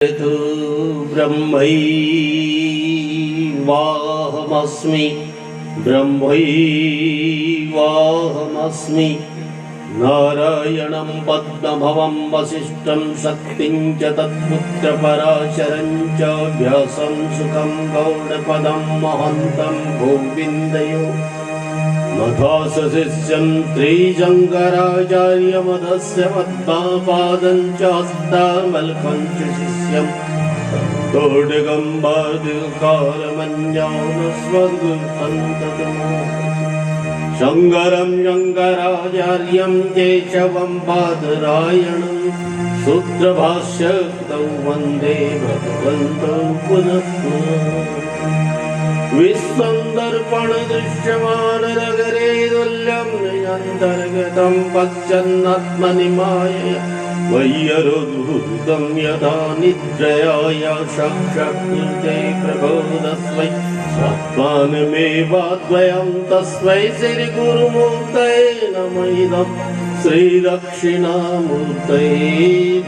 तु ब्रह्मैवाहमस्मि ब्रह्मैवाहमस्मि नारायणं पद्मभवं वसिष्ठं शक्तिं च तत्पुत्रपराशरं च व्यासं सुखं गौडपदं महन्तं गोविन्दयो मध्वासशिष्यं त्रिशङ्कराचार्यमधस्य पद्मपादं च हस्तामलकं च शिष्यं दोड्डगम्बादिकारमञ्जानस्वगुरुसन्ततमो शङ्करं शङ्कराचार्यं केशवं बादरायणं सूत्रभाष्यकृतौ वन्दे भगवन्तौ पुनः पुनः विश्वं दर्पण दृश्यमाननगरे तुल्यं नयन्तर्गतं पश्यन्नात्मनिमायया वैयरोद्धूतं यथा निद्रया साक्षात्कृते प्रबोधस्मै स्वात्मानमेवाद्वयं तस्मै श्रीगुरुमूर्तये नमः इदं श्रीदक्षिणामूर्तये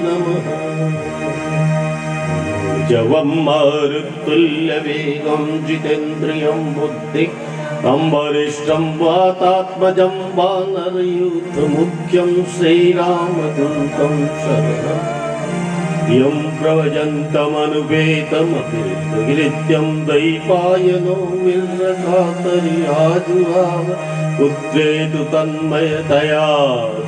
नमः जवं मारुतुल्यवेगं जितेन्द्रियं बुद्धिं वरिष्ठं वातात्मजं वानरयूथमुख्यं श्रीरामदूतं शरणं यं प्रव्रजन्तमनुपेतमभिहृत्यं दैपायनो विरसातर्याजुहाव पुत्रेतु तन्मयतया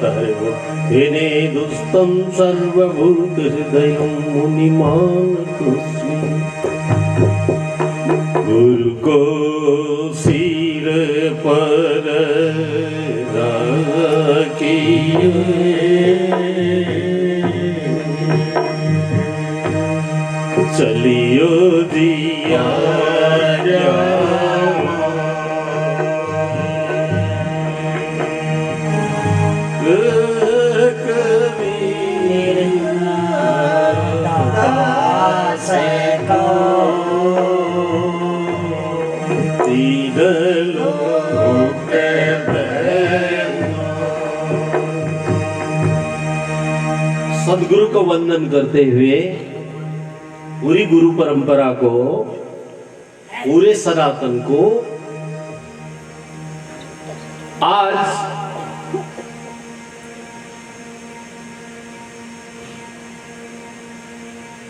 तयो विनेदुस्तं सर्वभूतहृदयं मुनिमानतोऽस्मि गुरु को सिर पर रखिए चलियो दिया सदगुरु को वंदन करते हुए पूरी गुरु परंपरा को, पूरे सनातन को आज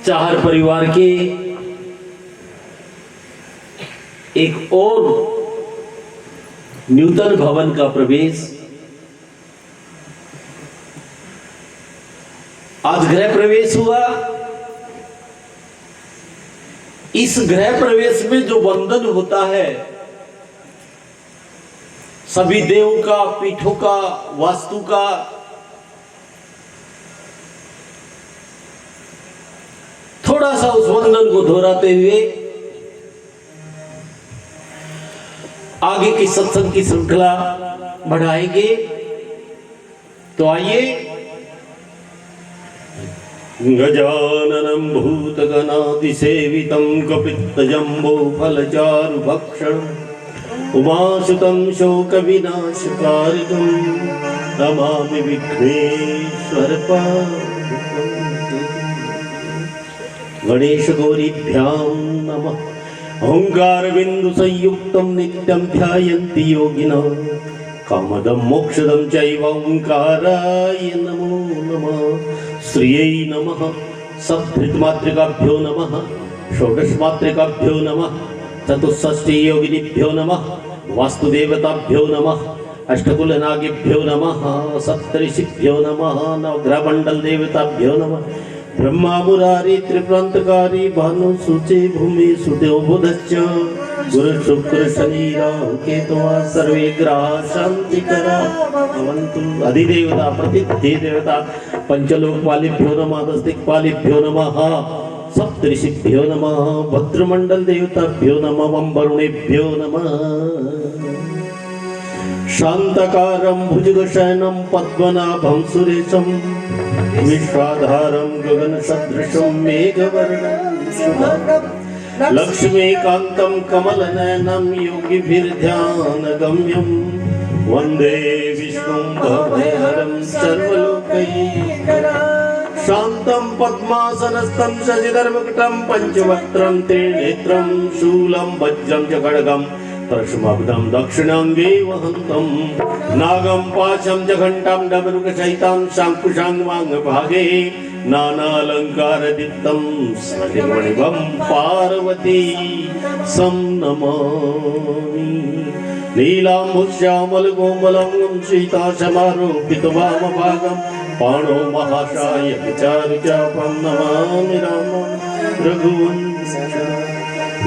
चाहर परिवार के एक और नूतन भवन का प्रवेश, आज गृह प्रवेश हुआ। इस गृह प्रवेश में जो बंधन होता है, सभी देवों का, पीठों का, वास्तु का, थोड़ा सा उस बंधन को दोहराते हुए आगे की सत्संग की श्रृंखला बढ़ाएंगे। तो आइए, गजाननं भूतगणाधिसेवितं कपित्तजम्बोफलचारुभक्षणं उमासुतं शोकविनाशकारिणं नमामि विघ्नेश्वरपादं। गणेशगौरीभ्यां नमः। ओंकारबिन्दुसंयुक्तं नित्यं ध्यायन्ति योगिनः कामदं मोक्षदं चैव ओंकाराय नमो नमः। श्रियै नमः। सप्तमात्रिकाभ्यो नमः। षोडशमात्रिकाभ्यो नमः। चतुष्षष्टि योगिनीभ्यो नमः। वास्तुदेवताभ्यो नमः। अष्टकुलनागेभ्यो नमः। सप्तऋषिभ्यो नमः। नवग्रहमण्डल देवताभ्यो नमः। ब्रह्मा मुरारी त्रिप्रांतकारी भानु सूचे भूमि सुदेव बुधश्च गुरु शुक्र शनि राहु केतु सर्वे ग्रहा शांतिकरा भवन्तु। अधिदेवता प्रतिदेवता पंचलोकपालिभ्यो नमः। दशदिक्पालिभ्यो नमः। सप्तऋषिभ्यो नमः। भद्रमंडल देवताभ्यो नमः। वरुणेभ्यो नमः। शांतकारं भुजगशयनं पद्मनाभं सुरेशं विश्वाधारं गगनसदृशं मेघवर्णं शुभं लक्ष्मीकान्तं कमलनयनं योगिभिर्ध्यानगम्यं वन्दे विष्णुं भवभयहरं सर्वलोकैकनाथं शांतं पद्मासनस्थं शशिधरमुकुटं पंचवक्त्रं त्रिनेत्रं शूलं वज्रं च खड्गं परशुमब्दं दक्षिणाङ्गे वहन्तं नागं पाशं च घण्टां डमरुकसहितं शाङ्कुशाङ्गभागे नानालङ्कारदीप्तं स्फटिकमणिभं पार्वती सं नमामि नीलाम्बुश्यामलकोमलं सीताशमारोपितवामभागं पाणो महाशाय विचारिचापं नमामि रामं रघुवंशं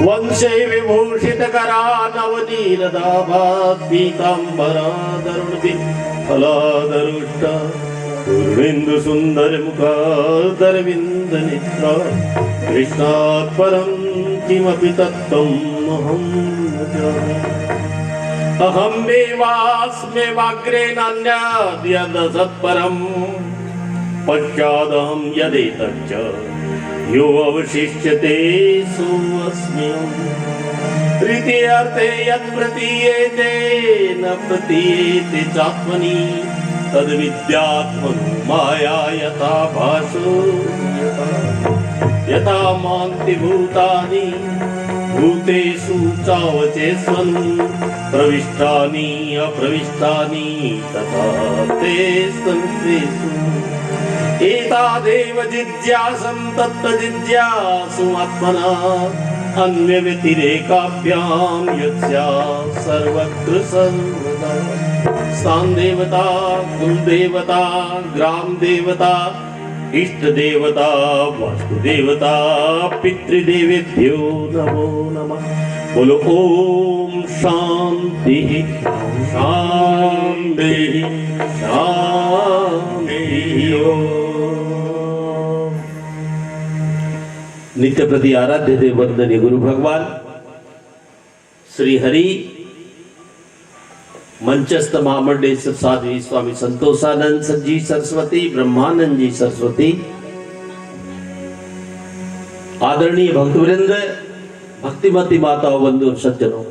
वंशे विभूषितकरा नवनीरदाभात् पीताम्बरादरुणिभिः फलादरुष्टा पूर्णेन्दु सुन्दरमुखादरविन्दनेत्रा कृष्णात् परं किमपि तत्त्वम् अहं न जाने अहं देवास्म्यवाग्रे नान्याद्यदसत्परम् पश्चादहं यदेतच्च यो अवशिष्यते सोऽस्म्यहम् तृतीयार्थे यत् प्रतीयेते न प्रतीयेते चात्मनि तद्विद्यात्मनो माया यथा भासो यथा मान्ति भूतानि भूतेषु चावचेष्वन् प्रविष्टानि अप्रविष्टानि तथा तेषु एतादेव जिज्ञासं तत्त्वजिज्ञासु आत्मना अन्यव्यतिरेकाभ्यां यस्या सर्वत्र सर्वदा स्थान देवता कुलदेवता ग्राम देवता इष्ट देवता वास्तु देवता पितृदेवेभ्यो नमो नमः बोलो ओम शांति शांति शांति ओम। नित्य प्रति आराध्य देव वंदनीय गुरु भगवान श्री हरि मंचस्थ महामंडेश्वर साध्वी स्वामी संतोषानंद जी सरस्वती ब्रह्मानंद जी सरस्वती आदरणीय भक्तवृंद भक्तिमती माता बंधु सज्जनों,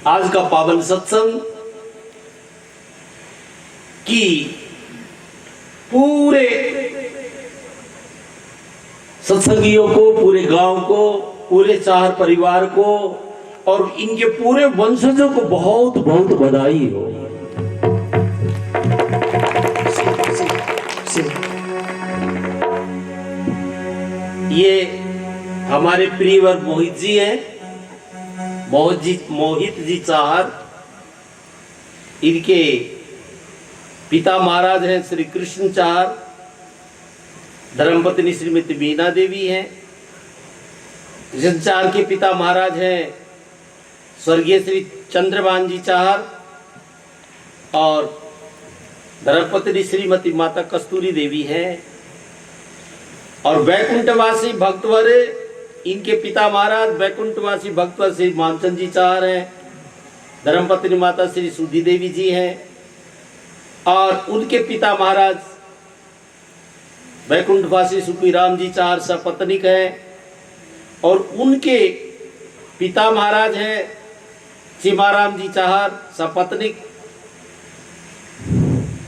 आज का पावन सत्संग की पूरे सत्संगियों को, पूरे गांव को, पूरे चार परिवार को और इनके पूरे वंशजों को बहुत बहुत बधाई हो। ये हमारे प्रियवर मोहित जी हैं, मोहित जी चाहर। इनके पिता महाराज हैं श्री कृष्ण चाहर, धर्मपत्नी श्रीमती बीना देवी हैं। कृष्ण चाहर के पिता महाराज हैं स्वर्गीय श्री चंद्रभान जी चाहर और धर्मपत्नी श्रीमती माता कस्तूरी देवी हैं। और वैकुंठवासी भक्तवर इनके पिता महाराज वैकुंठवासी भक्तवर श्री मानचंद जी चाहर हैं, धर्मपत्नी माता श्री सुधी देवी जी हैं और उनके पिता महाराज वैकुंठवासी सुखीराम जी चाहर सपत्निक हैं और उनके पिता महाराज हैं चिमाराम जी चाहर सपत्निक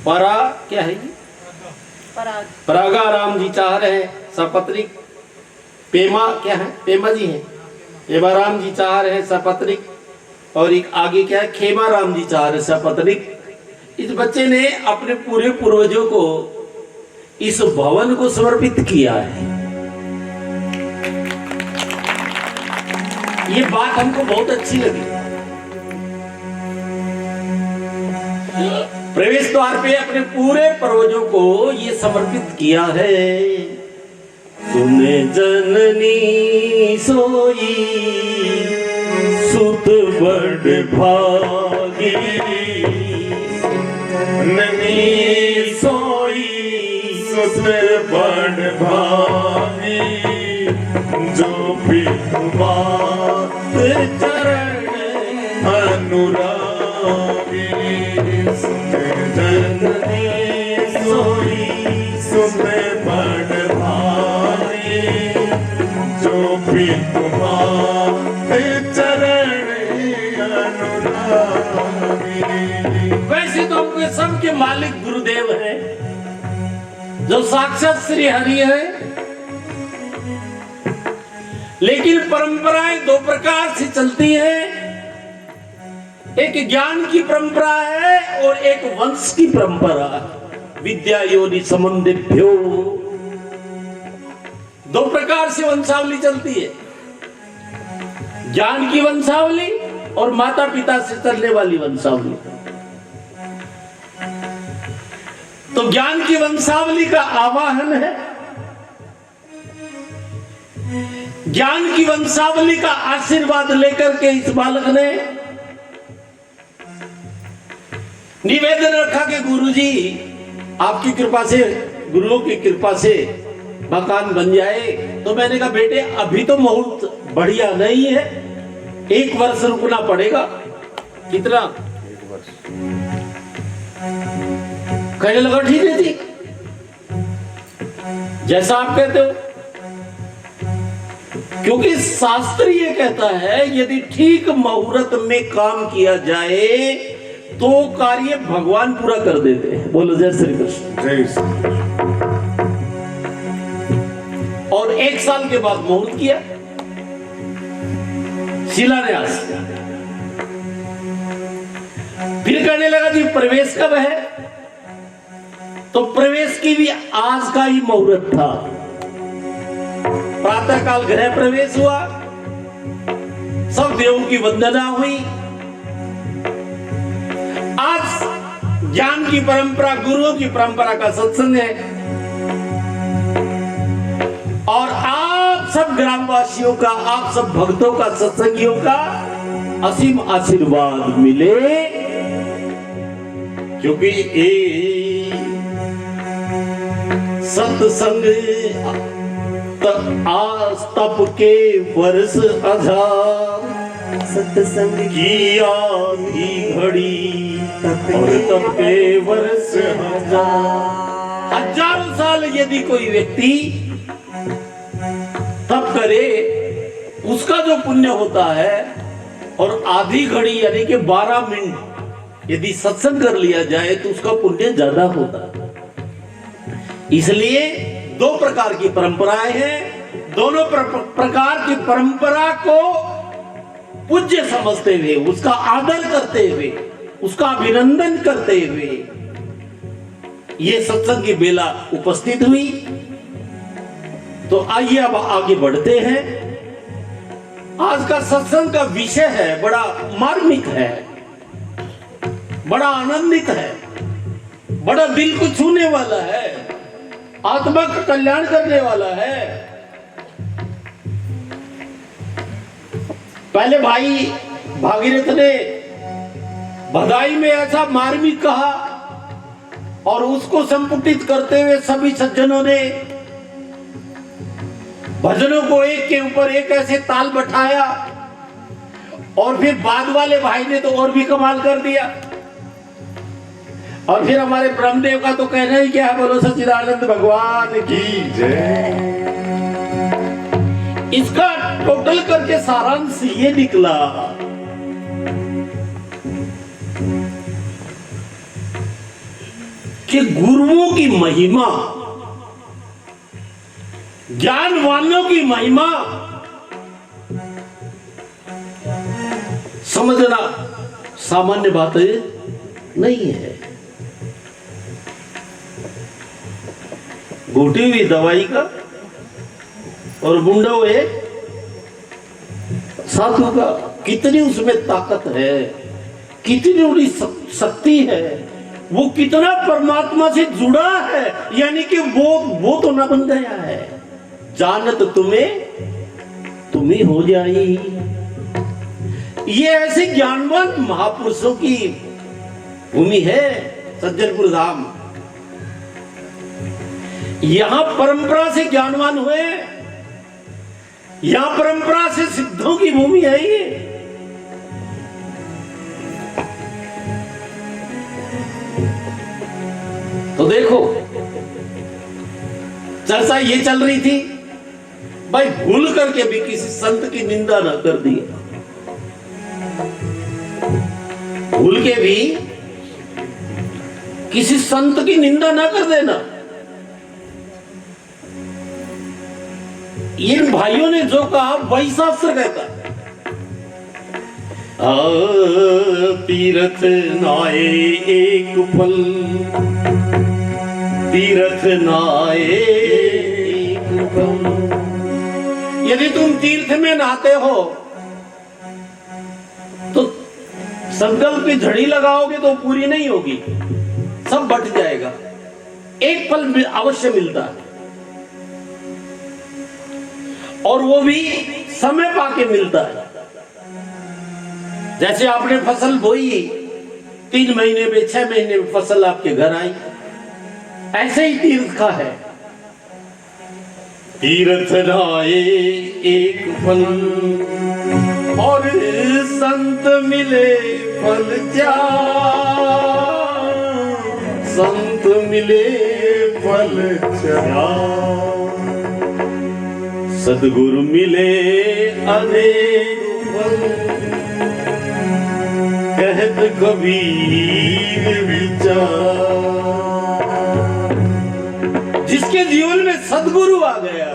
क्या है परागाराम जी चाहर हैं सपत्निक पेमा क्या है पेमा जी हैं पेमाराम जी चाहर हैं सपत्निक और एक आगे क्या है खेमाराम जी चाहर है सपत्निक। इस बच्चे ने अपने पूरे पूर्वजों को इस भवन को समर्पित किया है। ये बात हमको बहुत अच्छी लगी। प्रवेश द्वार पे अपने पूरे पूर्वजों को ये समर्पित किया है। सुने जननी सोई सुत बड़ भागी, ननी सोई सुत बड़ भागी, जो भी तुम्हारे चरण अनुरागी। जननी सोई सुत बड़ भागी, जो भी तुम्हारे चरण अनुरागी। वैसे तो हमको सबके मालिक गुरुदेव हैं, जो साक्षात श्री हरि है। लेकिन परंपराएं दो प्रकार से चलती हैं, एक ज्ञान की परंपरा है और एक वंश की परंपरा है। विद्या योनि संबंधिभ्यो, दो प्रकार से वंशावली चलती है, ज्ञान की वंशावली और माता पिता से चलने वाली वंशावली। तो ज्ञान की वंशावली का आवाहन है, ज्ञान की वंशावली का आशीर्वाद लेकर के इस बालक ने निवेदन रखा कि गुरुजी आपकी कृपा से, गुरुओं की कृपा से मकान बन जाए। तो मैंने कहा बेटे अभी तो मुहूर्त बढ़िया नहीं है, 1 वर्ष रुकना पड़ेगा। कितना? 1 वर्ष। कहने लगा ठीक है जी, जैसा आप कहते हो। क्योंकि शास्त्र ये कहता है यदि ठीक मुहूर्त में काम किया जाए तो कार्य भगवान पूरा कर देते हैं। बोलो जय श्री कृष्ण। जय श्री कृष्ण। और 1 साल के बाद मुहूर्त किया, शिलान्यास। फिर कहने लगा जी प्रवेश कब है? तो प्रवेश की भी आज का ही मुहूर्त था। प्रातः काल गृह प्रवेश हुआ, सब देवों की वंदना हुई। आज ज्ञान की परंपरा, गुरुओं की परंपरा का सत्संग है और आप सब ग्रामवासियों का, आप सब भक्तों का, सत्संगियों का असीम आशीर्वाद मिले। क्योंकि ये सत्संग आज तप के वर्ष 1000, सत्संग की आधी घड़ी और तप के वर्ष 1000। हजारों साल यदि कोई व्यक्ति तप करे उसका जो पुण्य होता है, और आधी घड़ी यानी कि 12 मिनट यदि सत्संग कर लिया जाए तो उसका पुण्य ज्यादा होता है। इसलिए 2 प्रकार की परंपराएं हैं, दोनों प्रकार की परंपरा को पूज्य समझते हुए, उसका आदर करते हुए, उसका अभिनंदन करते हुए ये सत्संग की बेला उपस्थित हुई। तो आइए अब आगे बढ़ते हैं। आज का सत्संग का विषय है बड़ा मार्मिक है, बड़ा आनंदित है, बड़ा दिल को छूने वाला है, आत्मा का कल्याण करने वाला है। पहले भाई भागीरथ ने बधाई में ऐसा मार्मिक कहा और उसको संपुटित करते हुए सभी सज्जनों ने भजनों को एक के ऊपर एक ऐसे ताल बैठाया। और फिर बाद वाले भाई ने तो और भी कमाल कर दिया। और फिर हमारे ब्रह्मदेव का तो कहना ही क्या है, बोलो सच्चिदानंद भगवान की जय। इसका टोटल करके सारांश ये निकला कि गुरुओं की महिमा, ज्ञानवानों की महिमा समझना सामान्य बात नहीं है। घुटी हुई दवाई का और बुंडा हुए साधु का कितनी उसमें ताकत है, कितनी उड़ी शक्ति है, वो कितना परमात्मा से जुड़ा है। यानी कि वो तो ना बन गया है, जानत तुम्हें हो जाए। ये ऐसे ज्ञानवान महापुरुषों की भूमि है सज्जनपुर धाम। यहां परंपरा से ज्ञानवान हुए, यहां परंपरा से सिद्धों की भूमि है ये। तो देखो चर्चा ये चल रही थी, भाई भूल करके भी किसी संत की निंदा ना कर दी, भूल के भी किसी संत की निंदा ना कर देना। इन भाइयों ने जो कहा वही शास्त्र कहता है। तीरथ नाए एक पल, तीरथ नाए एक पल। यदि तुम तीर्थ में नहाते हो तो संकल्प की झड़ी लगाओगे तो पूरी नहीं होगी, सब बट जाएगा। एक पल अवश्य मिलता है, और वो भी समय पाके मिलता है। जैसे आपने फसल बोई, 3 महीने में 6 महीने में फसल आपके घर आई, ऐसे ही तीर्थ का है। तीर्थ नाए एक फल, और संत मिले फल चार, संत मिले फल चार। सद्गुरु मिले अनेक फल, कहत कबीर विचार। जिसके जीवन में सद्गुरु आ गया,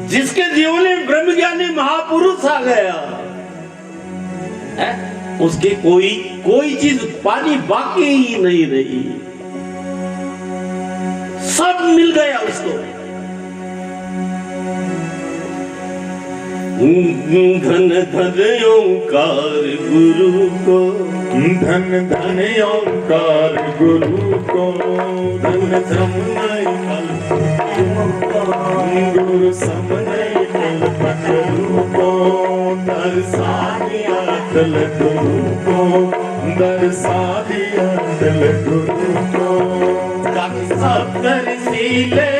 जिसके जीवन में ब्रह्मज्ञानी महापुरुष आ गया है, उसके कोई चीज पानी बाकी ही नहीं रही, सब मिल गया उसको। धन धन ओंकार गुरु को, धन धन ओंकार गुरु को, धन समनय गुरु समनय कल्पतरु को, दर्शा दिया तल गुरु को, दर्शा दिया तल गुरु को। सप्तर्षिले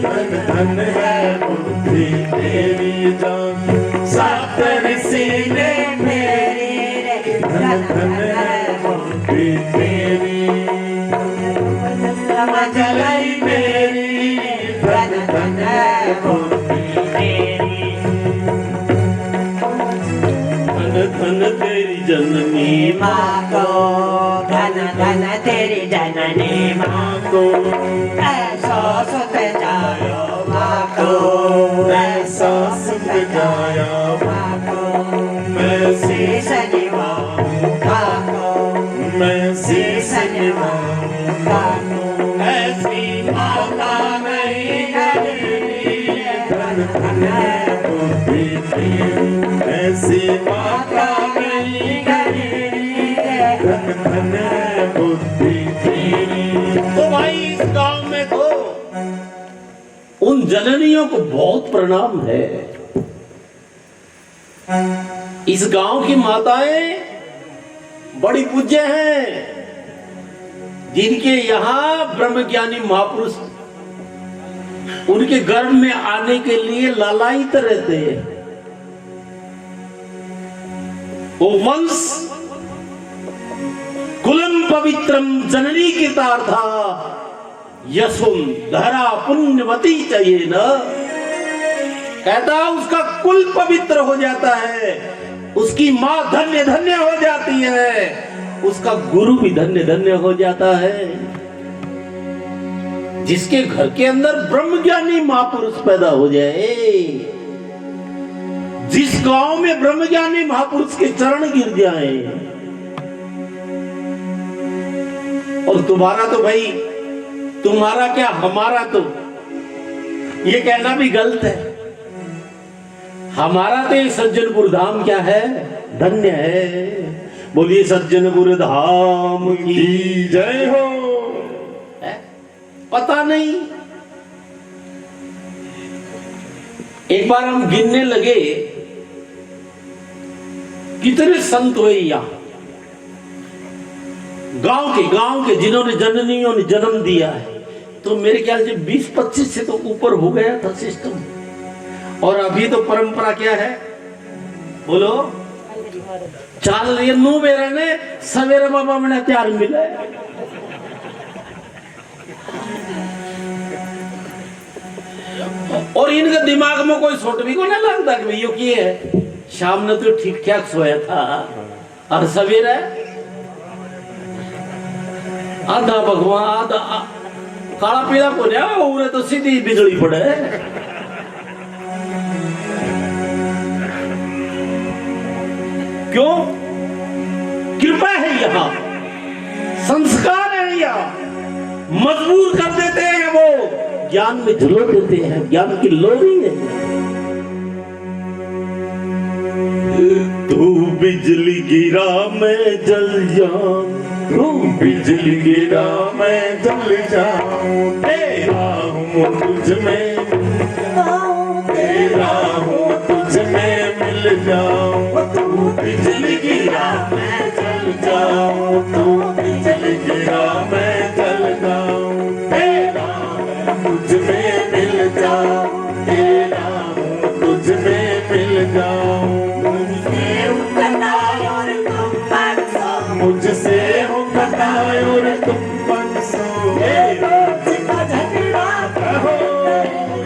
धन धन है बुद्धि तेरी जान, सप्तर्षिले धन धन है बुद्धि तेरी, समझ लाई मेरी, धन धन है बुद्धि तेरी। धन धन तेरी जननी माँ को, धन धन तेरी जननी माँ को, ऐसा सुत जायो माँ को, ऐसा सुख जाया माँ को। मैं शीश निभाऊं को, मैं शीश निभाऊं को। ऐसी माता नहीं कभी, धन धन है बुद्धि तेरी, ऐसी माता नहीं कभी, धन धन है बुद्धि तेरी। तो भाई इस गांव में तो उन जननियों को बहुत प्रणाम है। इस गांव की माताएं बड़ी पूज्य हैं, जिनके यहाँ ब्रह्मज्ञानी महापुरुष उनके गर्भ में आने के लिए लालायित रहते हैं। वो वंश कुलम पवित्रम जननी कृतार्था, यशुम धरा पुण्यवती चाहिए न। कहता उसका कुल पवित्र हो जाता है, उसकी माँ धन्य धन्य हो जाती है, उसका गुरु भी धन्य धन्य हो जाता है। जिसके घर के अंदर ब्रह्मज्ञानी महापुरुष पैदा हो जाए, जिस गांव में ब्रह्मज्ञानी महापुरुष के चरण गिर जाए, और तुम्हारा तो भाई, तुम्हारा क्या हमारा तो ये कहना भी गलत है। हमारा तो ये सज्जनपुर धाम क्या है, धन्य है। बोलिए सज्जनपुर धाम की जय हो। पता नहीं, एक बार हम गिनने लगे कितने संत हुए यहाँ गांव के जिन्होंने जननियों ने जन्म दिया है, तो मेरे ख्याल से 20-25 से तो ऊपर हो गया था सिस्टम। और अभी तो परंपरा क्या है, बोलो, चाल रही नू मेरे ने सवेरे बाबा मैंने तैयार मिला है। और इनके दिमाग में कोई सोट भी को नहीं लगता कि भैया की है, शाम ने तो ठीक ठाक सोया था और सवेरे आधा भगवान काला पीला को ना उरे तो सीधी बिजली पड़े। क्यों? कृपा है यहाँ, संस्कार है यहाँ, मजबूर कर देते हैं, वो ज्ञान में झुलो देते हैं, ज्ञान की लोरी है। तू बिजली गिरा मैं जल जाऊं, तू बिजली गिरा मैं जल जाऊं, तेरा हूँ तुझ में, तेरा हूँ तुझ में मिल जाऊं। तू बिजली गिरा मैं जल जाऊं, तू बिजली गिरा मैं जल जाऊं, तेरा हूँ तुझ में मिल जाऊं, तेरा हूँ तुझ में मिल जाऊं। मुझसे हो कटाए और तुम बंसो, ये रोज का झगड़ा कहो,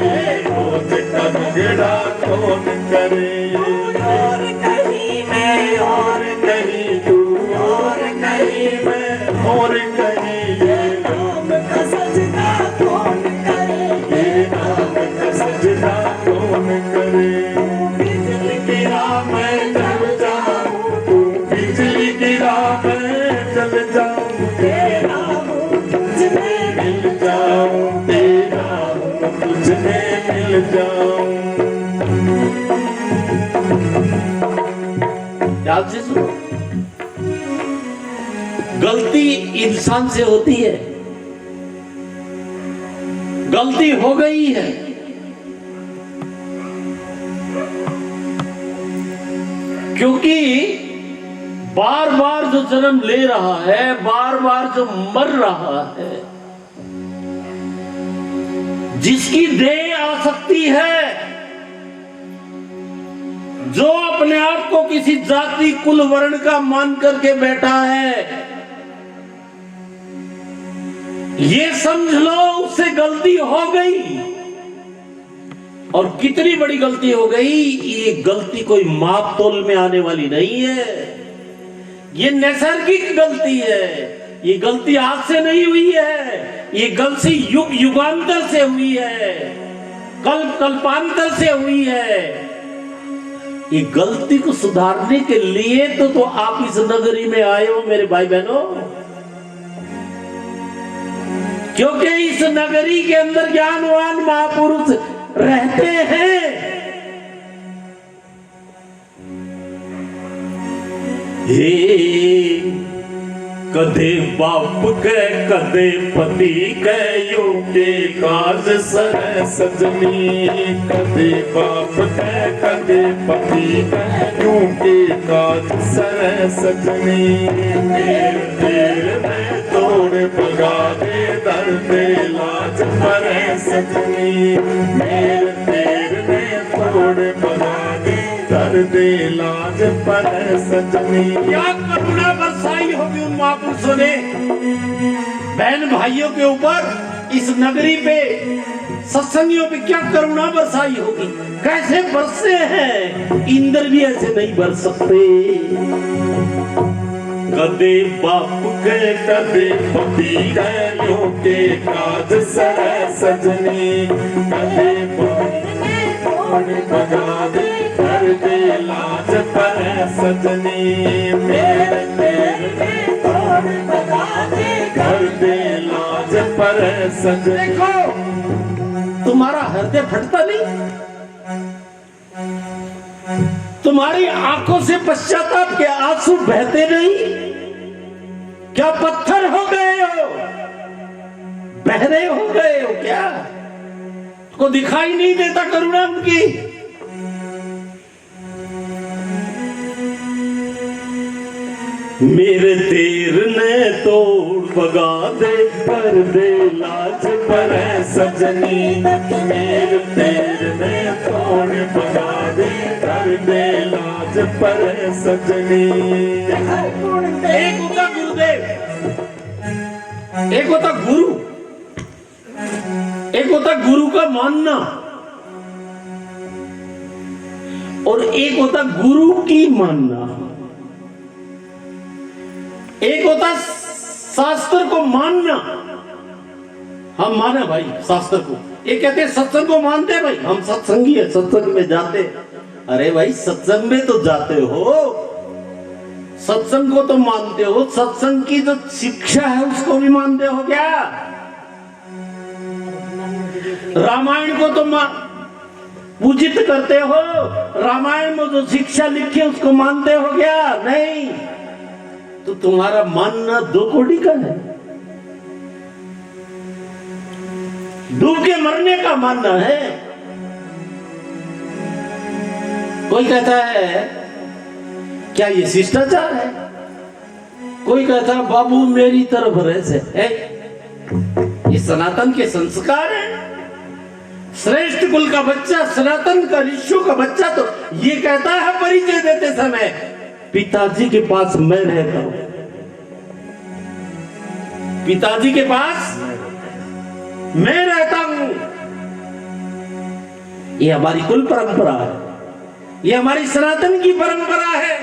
ये रोज का झगड़ा कौन करे। और कहीं मैं और कहीं तू, और कहीं मैं और कहीं, ये नाम का सजदा कौन करे, ये नाम का सजदा कौन करे। बिजली गिरा मैं जल जाऊं, तू बिजली गिरा मैं जल जाऊं, तेरा हूँ तुझ में मिल जाऊं, तेरा हूँ तुझ में मिल जाऊं। ध्यान से सुनो, गलती इंसान से होती है, गलती हो गई है, क्योंकि बार बार जो जन्म ले रहा है, बार बार जो मर रहा है, जिसकी देह आसक्ति है, जो अपने आप को किसी जाति कुल वर्ण का मान करके बैठा है, ये समझ लो उससे गलती हो गई। और कितनी बड़ी गलती हो गई, ये गलती कोई माप तोल में आने वाली नहीं है, ये नैसर्गिक गलती है, ये गलती आज से नहीं हुई है, ये गलती युग युगांतर से हुई है, कल्प कल्पांतर से हुई है। ये गलती को सुधारने के लिए तो आप इस नगरी में आए हो मेरे भाई बहनों, क्योंकि इस नगरी के अंदर ज्ञानवान महापुरुष रहते हैं। हे कदे बाप के कदे पति के योगे काज सर सजनी, कदे बाप के कदे पति के योगे काज सर सजनी। देर देर में तोड़ भगा दे दर्द लाज पर सजनी, मेर देर में तोड़ भगा दे दर्द लाज पर सजनी। क्या करुणा बरसाई होगी उन महापुरुषों ने बहन भाइयों के ऊपर, इस नगरी पे सत्संगियों पे क्या करुणा बरसाई होगी। कैसे बरसे हैं, इंद्र भी ऐसे नहीं बरस सकते। कदे बाप के कदे पति गैलों के काज सर सजनी, कदे भगा दे कर दे लाज पर सजनी, मेरे तेरे तोड़ भगा दे कर दे लाज पर सजनी। देखो तुम्हारा हृदय फटता नहीं, तुम्हारी आंखों से पश्चाताप के आंसू बहते नहीं, क्या पत्थर हो गए हो, बहरे हो गए हो क्या, को दिखाई नहीं देता करुणा उनकी। मेरे तीर ने तोड़ भगा दे कर दे लाज पर सजनी, मेरे तीर ने तोड़ भगा दे कर दे लाज पर सजनी। एक होता गुरुदेव, एक होता गुरु, एक होता गुरु का मानना, और एक होता गुरु की मानना। एक होता शास्त्र को मानना, हम माने भाई शास्त्र को। ये कहते हैं सत्संग को मानते हैं भाई, हम सत्संगी है, सत्संग में जाते हैं। अरे भाई सत्संग में तो जाते हो, सत्संग को तो मानते हो, सत्संग की जो शिक्षा है उसको भी मानते हो क्या? रामायण को तो पूजित करते हो, रामायण में जो शिक्षा लिखी है उसको मानते हो क्या? नहीं। तो तुम्हारा मानना दो कोड़ी का है, डूब के मरने का मानना है। कोई कहता है क्या ये शिष्टाचार है, कोई कहता है बाबू मेरी तरफ रह से है। ये सनातन के संस्कार है। श्रेष्ठ कुल का बच्चा, सनातन का ऋषियों का बच्चा तो ये कहता है परिचय देते समय, पिताजी के पास मैं रहता हूं, पिताजी के पास मैं रहता हूं। ये हमारी कुल परंपरा है, ये हमारी सनातन की परंपरा है।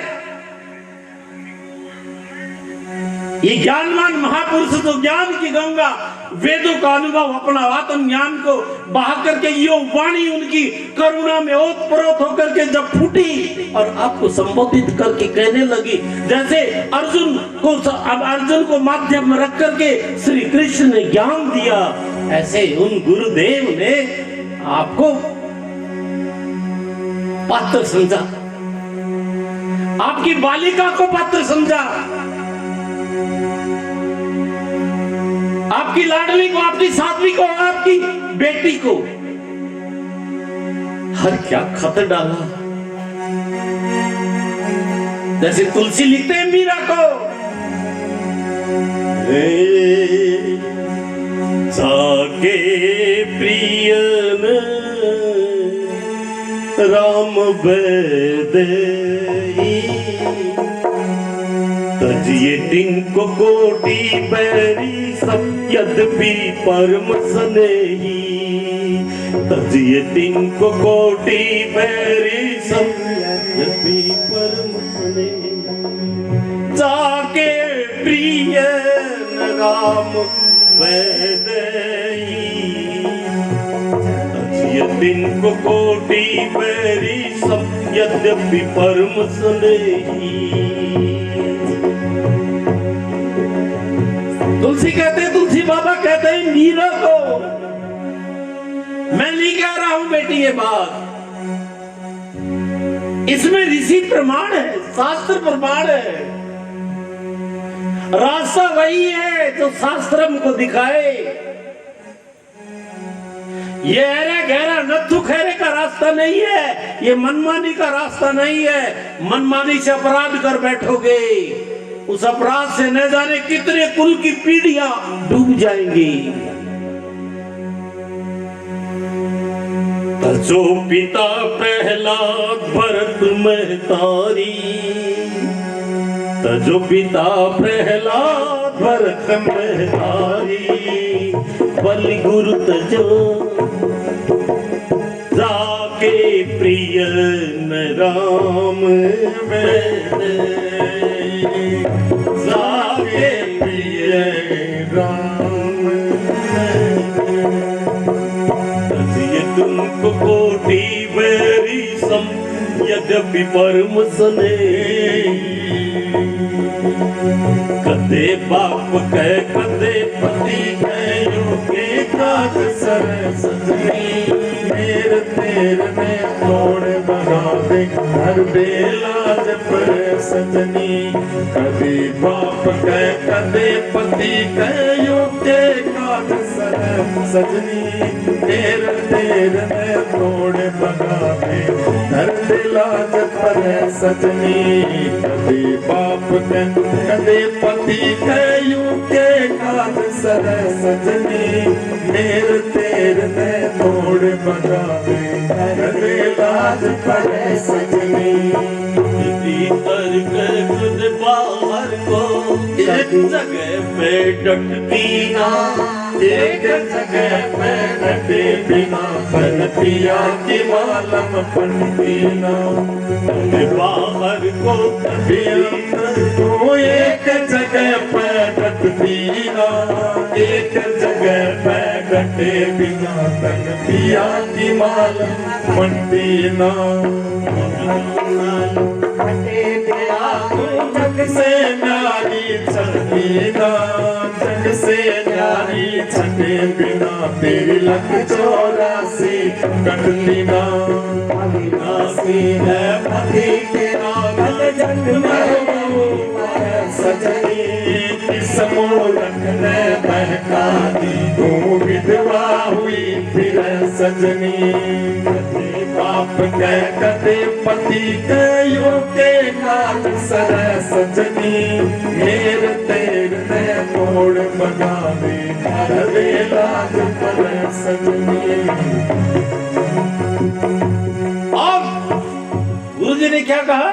ये ज्ञानवान महापुरुष तो ज्ञान की गंगा, वेदों का अनुभव, अपना आत्म ज्ञान को बहा करके यो वाणी उनकी करुणा में ओतप्रोत होकर के जब फूटी और आपको संबोधित करके कहने लगी, जैसे अर्जुन को माध्यम में रख करके श्री कृष्ण ने ज्ञान दिया, ऐसे उन गुरुदेव ने आपको पात्र समझा, आपकी बालिका को पात्र समझा, आपकी लाडली को, आपकी साध्वी को, आपकी बेटी को। हर क्या खत डाला। जैसे तुलसी लिखते हैं मीरा को, जाके प्रियन राम बेदई, तजिए तिनको कोटि बैरी सब यद्यपि परम स्नेही, तजिए तिनको कोटि बैरी सब यद्यपि परम स्नेही, जाके प्रिय राम बेदई, तजिए तिनको कोटि बैरी सब यद्यपि परम स्नेही। तुलसी कहते हैं, तुलसी बाबा कहते हैं मीरा को, मैं नहीं कह रहा हूं बेटी ये बात, इसमें ऋषि प्रमाण है, शास्त्र प्रमाण है। रास्ता वही है जो शास्त्र हमको दिखाए। ये अरे गहरा नत्थु खैरे का रास्ता नहीं है, ये मनमानी का रास्ता नहीं है। मनमानी से अपराध कर बैठोगे, उस अपराध से न जाने कितने कुल की पीढ़ियां डूब जाएंगी। तजो पिता प्रहलाद भरत महतारी, तजो पिता प्रहलाद भरत महतारी, बलि गुरु तजो जाके प्रिय न राम जाके प्रिय राम, तजिए तुमको कोटि बैरी सम यद्यपि परम स्नेही, कदे बाप कह कदे पति कह योगे काज सर सजनी, मेर तेर में तोड़ बना दे हर बेलाज पर सजनी, कदे बाप कह कदे पति कह योगे काज सर सजनी, मेर तेर में तोड़ बना दे हर बेलाज पर सजनी, कदे बाप कह कदे पति कयूं के काज सर सजनी, मेर तेर में तोड़ बना दे कदे लाज पर सजनी, भीतर कर खुद बाहर को एक जगह पे डटती ना, एक जगह पे डटे बिना बनतिया की मालम बनती ना, बाहर को कभी अंदर को एक जगह पे रुकती ना, एक जगह पे कटे बिना तन पिया की माल मनती ना। जग से न्यारी छठी ना, जग से न्यारी छठे बिना तेरी लख 84 कटती ना। अविनाशी है पति तेरा गल जग में सजनी, किस मोरख ने बहका दी तू विधवा हुई फिर सजनी। बाप कह कते पति के योके काज सर सजनी, मेरे तेर ने मोड़ बना दे रे लाज पर सजनी। अब गुरु जी ने क्या कहा?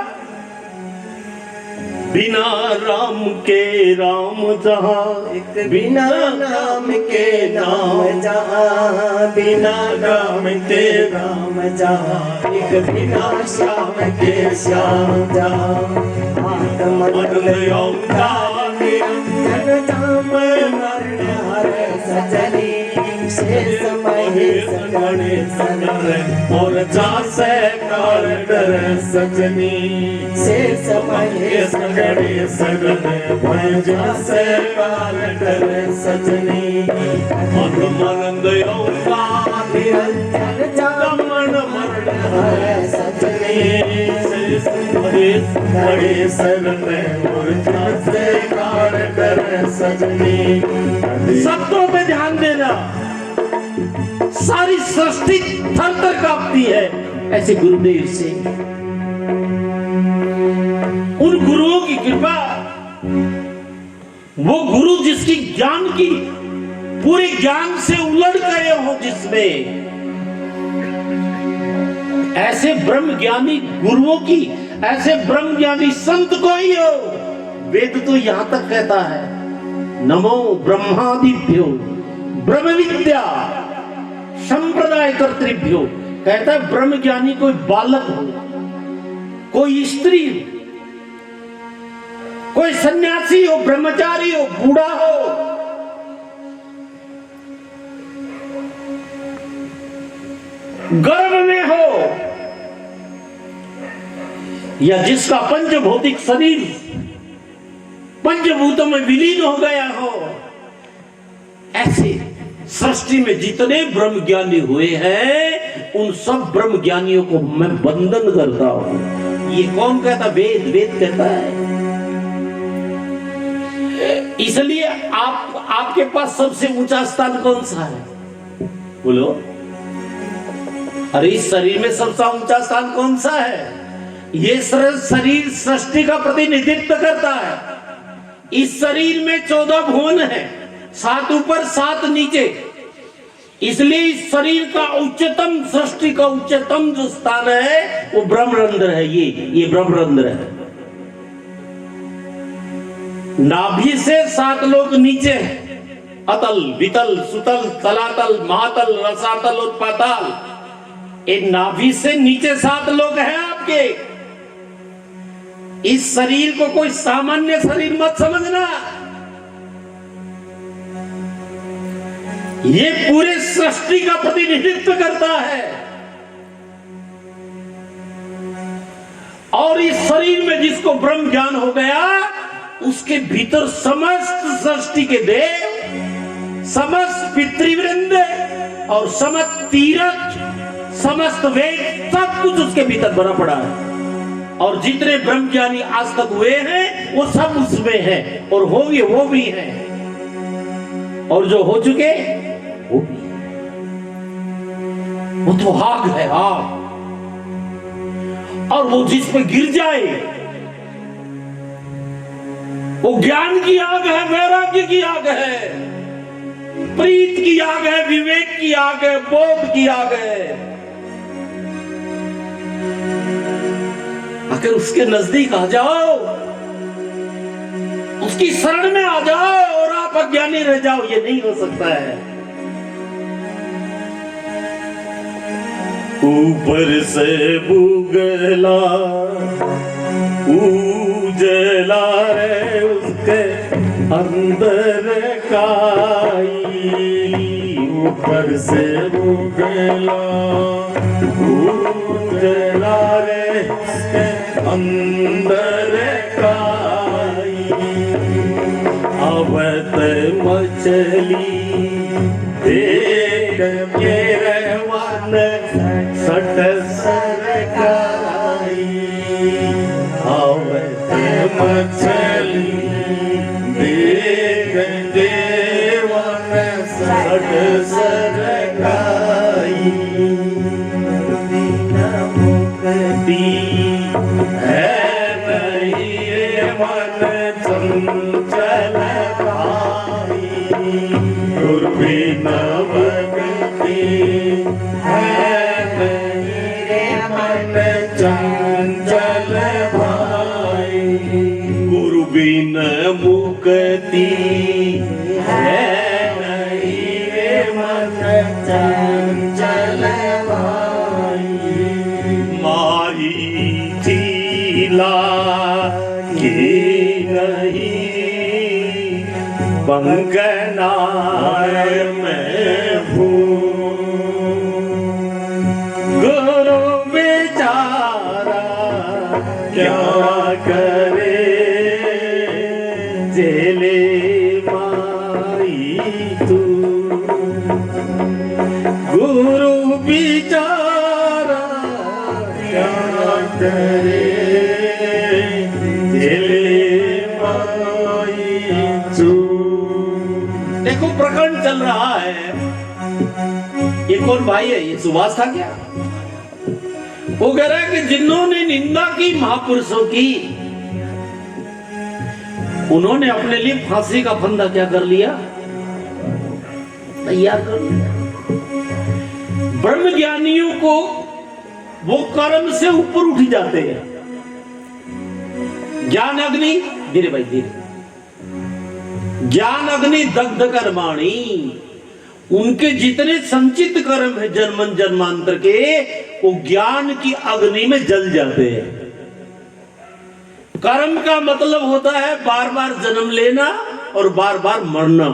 बिना राम के राम जहाँ, एक बिना नाम के नाम जहाँ, बिना राम के राम जहाँ, एक बिना श्याम के श्याम जहाँ। निरंजन धाम मरणार सजनी, शेष महेश गणेश और जासे काल डर सजनी। शेष महेश गणेश गण जासे काल डर सजनी। मन दयोगा निरंजन धाम मरणार सजनी, बड़े शरण और जासे काल डर सजनी। शब्दों पे ध्यान देना, सारी सृष्टि थर थर कांपती है ऐसे गुरुदेव से। उन गुरुओं की कृपा, वो गुरु जिसकी ज्ञान की पूरे ज्ञान से उलट गए हो, जिसमें ऐसे ब्रह्म ज्ञानी गुरुओं की, ऐसे ब्रह्म ज्ञानी संत कोई हो। वेद तो यहां तक कहता है, नमो ब्रह्मादिभ्यो ब्रह्म विद्या संप्रदाय कर्तृभ्यो। कहता है ब्रह्म ज्ञानी कोई बालक हो, कोई स्त्री हो, कोई सन्यासी हो, ब्रह्मचारी हो, बूढ़ा हो, गर्भ में हो, या जिसका पंचभौतिक शरीर पंचभूतों में विलीन हो गया हो, ऐसे सृष्टि में जितने ब्रह्म ज्ञानी हुए हैं, उन सब ब्रह्म ज्ञानियों को मैं वंदन करता हूं। ये कौन कहता? वेद। वेद कहता है। इसलिए आपके पास सबसे ऊंचा स्थान कौन सा है? बोलो। अरे इस शरीर में सबसे ऊंचा स्थान कौन सा है? ये शरीर सृष्टि का प्रतिनिधित्व करता है। इस शरीर में 14 भुवन है, 7 ऊपर 7 नीचे। इसलिए इस शरीर का उच्चतम, सृष्टि का उच्चतम जो स्थान है वो ब्रह्मरंध्र है। ये ब्रह्मरंध्र है। नाभि से 7 लोक नीचे है, अतल, वितल, सुतल, तलातल, महातल, रसातल और पाताल। एक नाभि से नीचे 7 लोक है आपके। इस शरीर को कोई सामान्य शरीर मत समझना। ये पूरे सृष्टि का प्रतिनिधित्व करता है। और इस शरीर में जिसको ब्रह्म ज्ञान हो गया, उसके भीतर समस्त सृष्टि के देव, समस्त पितृवृंद और समस्त तीर्थ, समस्त वेद, सब कुछ उसके भीतर भरा पड़ा है। और जितने ब्रह्म ज्ञानी आज तक हुए हैं वो सब उसमें हैं, और होंगे वो भी हैं, और जो हो चुके वो भी। वो तो आग है, आग। और वो जिस पे गिर जाए वो ज्ञान की आग है, वैराग्य की आग है, प्रीत की आग है, विवेक की आग है, बोध की आग है। अगर उसके नजदीक आ जाओ, उसकी शरण में आ जाओ और आप अज्ञानी रह जाओ, ये नहीं हो सकता है। ऊपर से बुगला उजला रे उसके अंदर काई ऊपर से उगला उजला रे अंदर काई आवत मछली देख मेरे मन सट सरकाई आवत मछली देख देवन सट सरकाई मुक्ति है नहीं रे मन चंचल भाई दुर्बिन भक्ति है नहीं रे मन चंचल भाई गुरु बिन मुक्ति है नहीं रे मन चंचल भाई माई चीला की नहीं बंगनाय में गुरु बेचारा क्या करे जेले माई तू गुरु बेचारा क्या करे जेले माई तू देखो प्रकरण चल रहा है। ये कौन भाई है? ये सुभाष था क्या? वो कह रहा है कि जिन्होंने निंदा की महापुरुषों की, उन्होंने अपने लिए फांसी का फंदा क्या कर लिया? तैयार कर लिया। ब्रह्म ज्ञानियों को वो कर्म से ऊपर उठ जाते हैं। ज्ञान अग्नि, धीरे भाई धीरे, ज्ञान अग्नि दग्ध कर्माणी, उनके जितने संचित कर्म है जन्म जन्मांतर के, वो ज्ञान की अग्नि में जल जाते हैं। कर्म का मतलब होता है बार बार जन्म लेना और बार बार मरना।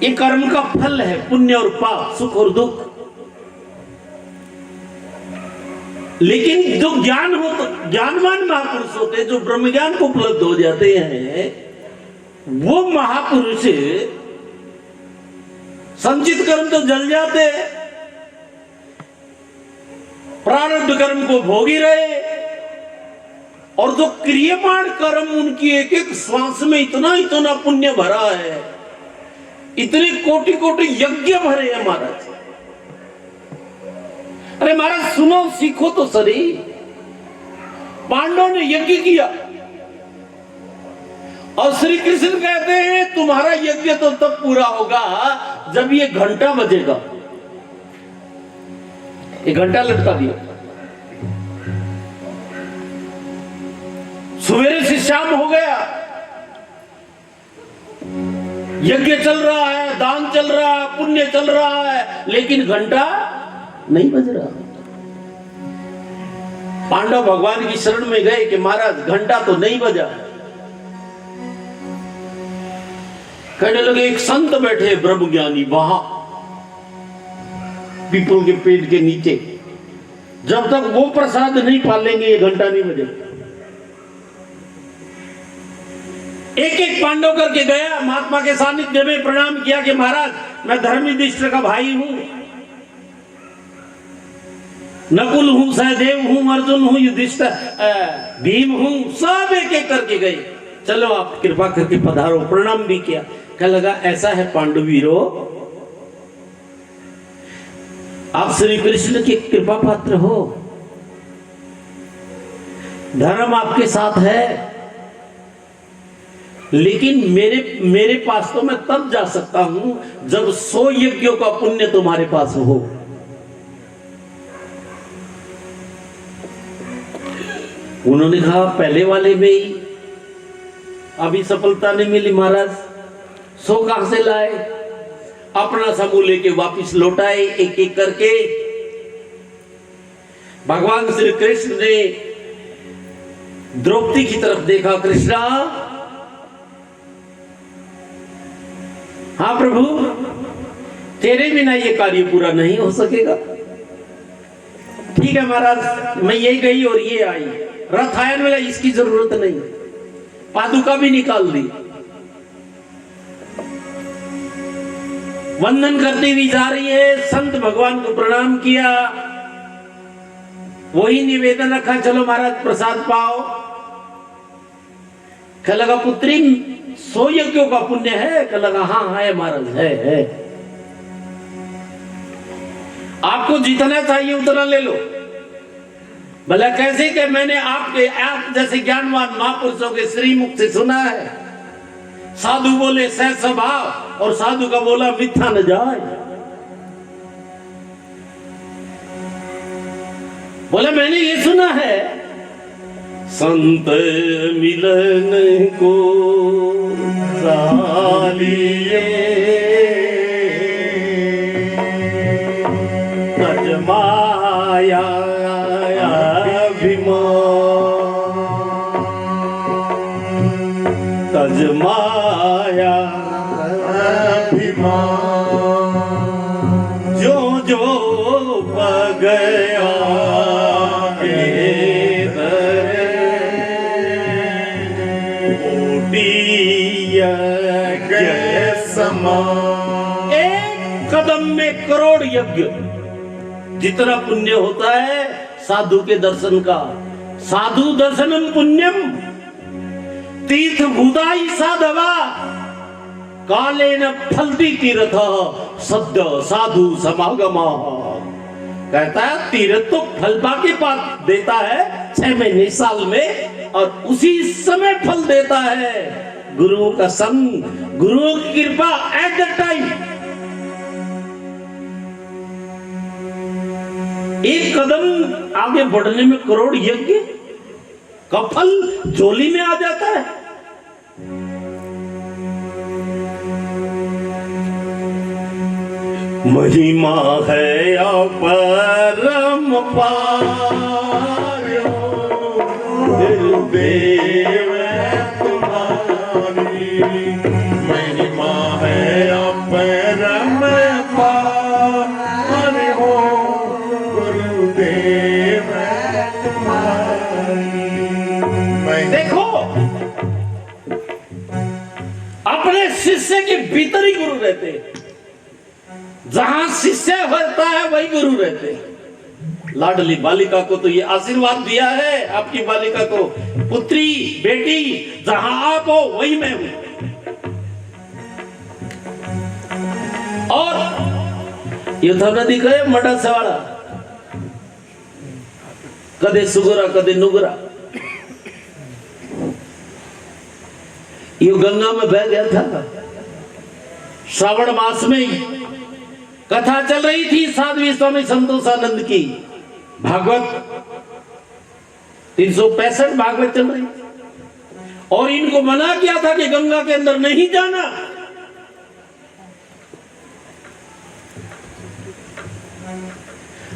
ये कर्म का फल है, पुण्य और पाप, सुख और दुख। लेकिन जो ज्ञान होता, ज्ञानवान महापुरुष होते हैं, जो ब्रह्म ज्ञान को उपलब्ध हो जाते हैं, वो महापुरुष संचित कर्म तो जल जाते हैं, प्रारब्ध कर्म को भोग ही रहे, और जो क्रियमाण कर्म उनकी एक एक श्वास में इतना इतना पुण्य भरा है, इतने कोटि कोटि यज्ञ भरे हैं महाराज। अरे महाराज सुनो, सीखो तो सही। पांडवों ने यज्ञ किया और श्री कृष्ण कहते हैं तुम्हारा यज्ञ तो तब पूरा होगा जब ये घंटा बजेगा। ये घंटा लटका दिया, सवेरे से शाम हो गया, यज्ञ चल रहा है, दान चल रहा है, पुण्य चल रहा है, लेकिन घंटा नहीं बज रहा। पांडव भगवान की शरण में गए कि महाराज घंटा तो नहीं बजा। कहने लगे एक संत बैठे ब्रह्म ज्ञानी वहां पीपल के पेड़ के नीचे, जब तक वो प्रसाद नहीं पालेंगे ये घंटा नहीं बजेगा। एक एक पांडव करके गया, महात्मा के सानिध्य में प्रणाम किया कि महाराज मैं धर्मयुधिष्ठिर का भाई हूं, नकुल हूं, सहदेव हूं, अर्जुन हूं, युधिष्ठिर भीम हूं, सब एक एक करके गए। चलो आप कृपा करके पधारो, प्रणाम भी किया। क्या लगा ऐसा है पांडवीरो, आप श्री कृष्ण के कृपा पात्र हो, धर्म आपके साथ है, लेकिन मेरे पास तो मैं तब जा सकता हूं जब 100 यज्ञों का पुण्य तुम्हारे पास हो। उन्होंने कहा पहले वाले में ही अभी सफलता नहीं मिली महाराज, 100 कहां से लाए? अपना समूह लेके वापिस लौटाए एक एक करके। भगवान श्री कृष्ण ने द्रौपदी की तरफ देखा, कृष्णा, हाँ प्रभु, तेरे बिना ये कार्य पूरा नहीं हो सकेगा। ठीक है महाराज, मैं ये गई और ये आई, रथ आया बोला इसकी जरूरत नहीं, पादुका भी निकाल दी। वंदन करती हुई जा रही है, संत भगवान को प्रणाम किया, वही निवेदन रखा, चलो महाराज प्रसाद पाओ। कह लगा पुत्री 100 यज्ञों का पुण्य है? कह लगा हाँ है महाराज, है। आपको जितना चाहिए उतना ले लो। भला कैसे? कि मैंने आप जैसे ज्ञानवान महापुरुषों के श्रीमुख से सुना है, साधु बोले सह स्वभाव और साधु का बोला मिथ्या न जाए। बोले मैंने ये सुना है, संत मिलन को सालिए तजमाया तजमाया जो जो पगया एक कदम में करोड़ यज्ञ। जितना पुण्य होता है साधु के दर्शन का, साधु दर्शनम पुण्यम तीर्थ भूताई साधवा काले न फलती तीर्थ सद्य साधु समागम। कहता है तीर्थ तो फल बाकी पात देता है 6 महीने साल में, और उसी समय फल देता है गुरुओं का संग, गुरुओं की कृपा एट द टाइम। एक कदम आगे बढ़ने में करोड़ यज्ञ का फल झोली में आ जाता है। महिमा है अपरम पार देव तुम्हारी, महिमा है अपरम पार हो गुरुदेव तुम्हारी। देखो अपने शिष्य के भीतर ही गुरु रहते हैं, जहां शिष्य होता है वही गुरु रहते हैं। लाडली बालिका को तो ये आशीर्वाद दिया है, आपकी बालिका को, पुत्री बेटी जहां आप हो वही मैं हूं। और युद्ध नदी कहे मडा सवाड़ा, कदे सुगुरा कदे नुगरा, ये गंगा में बह गया था। श्रावण मास में ही कथा चल रही थी साध्वी स्वामी संतोषानंद की, भागवत 365 भागवत चल रही, और इनको मना किया था कि गंगा के अंदर नहीं जाना।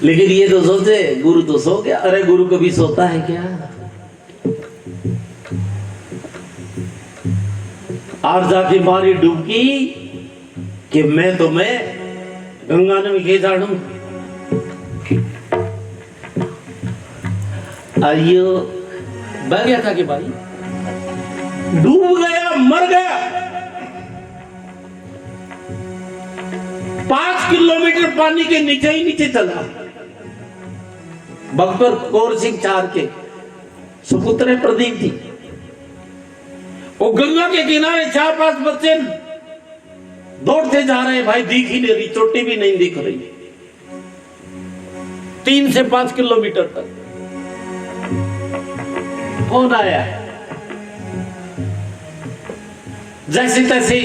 लेकिन ये तो सोचे गुरु तो सो गया। अरे गुरु कभी सोता है क्या? और जाके मारी डुबकी कि मैं तो मैं गंगा में के जाणू। अयो बह गया था कि भाई डूब गया, मर गया। 5 किलोमीटर पानी के नीचे ही नीचे चला। भक्तर कौर सिंह चार के सुपुत्र प्रदीप थी, वो गंगा के किनारे 4-5 बच्चे दौड़ते जा रहे हैं, भाई दिख ही नहीं रही, चोटी भी नहीं दिख रही। 3 से 5 किलोमीटर तक फोन आया, जैसे तैसे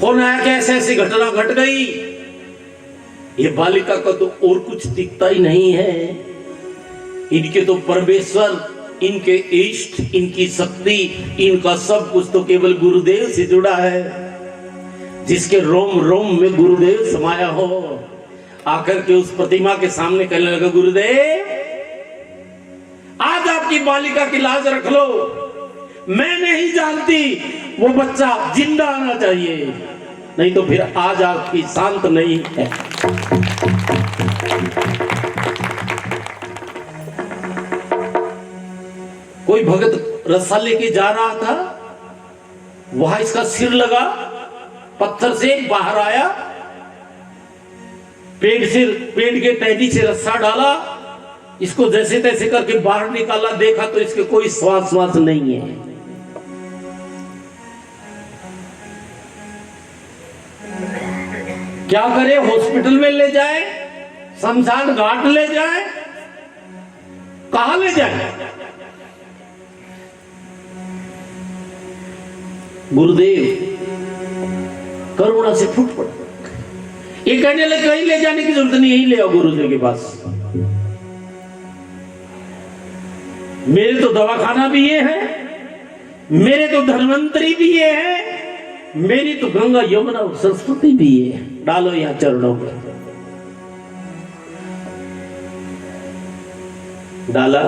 फोन आया कि ऐसे ऐसी घटना घट गई। ये बालिका का तो और कुछ दिखता ही नहीं है, इनके तो परमेश्वर, इनके इष्ट, इनकी शक्ति, इनका सब कुछ तो केवल गुरुदेव से जुड़ा है, जिसके रोम रोम में गुरुदेव समाया हो। आकर के उस प्रतिमा के सामने कहने लगा, गुरुदेव आज आप आपकी बालिका की लाज रख लो। मैं नहीं जानती, वो बच्चा जिंदा आना चाहिए, नहीं तो फिर आज आपकी शांत नहीं है। कोई भगत रस्सा लेके जा रहा था, वहां इसका सिर लगा, पत्थर से बाहर आया, पेड़ के टहनी से रस्सा डाला, इसको जैसे तैसे करके बाहर निकाला, देखा तो इसके कोई श्वास नहीं है। क्या करे? हॉस्पिटल में ले जाए, शमशान घाट ले जाए, कहां ले जाए? गुरुदेव करुणा से फूट पड़े, ये कहने लगे कहीं ले जाने की जरूरत नहीं, यही ले आओ गुरुदेव के पास। मेरे तो दवाखाना भी ये है, मेरे तो धन्वंतरी भी ये है, मेरी तो गंगा यमुना और सरस्वती भी ये है, डालो यहां चरणों में। डाला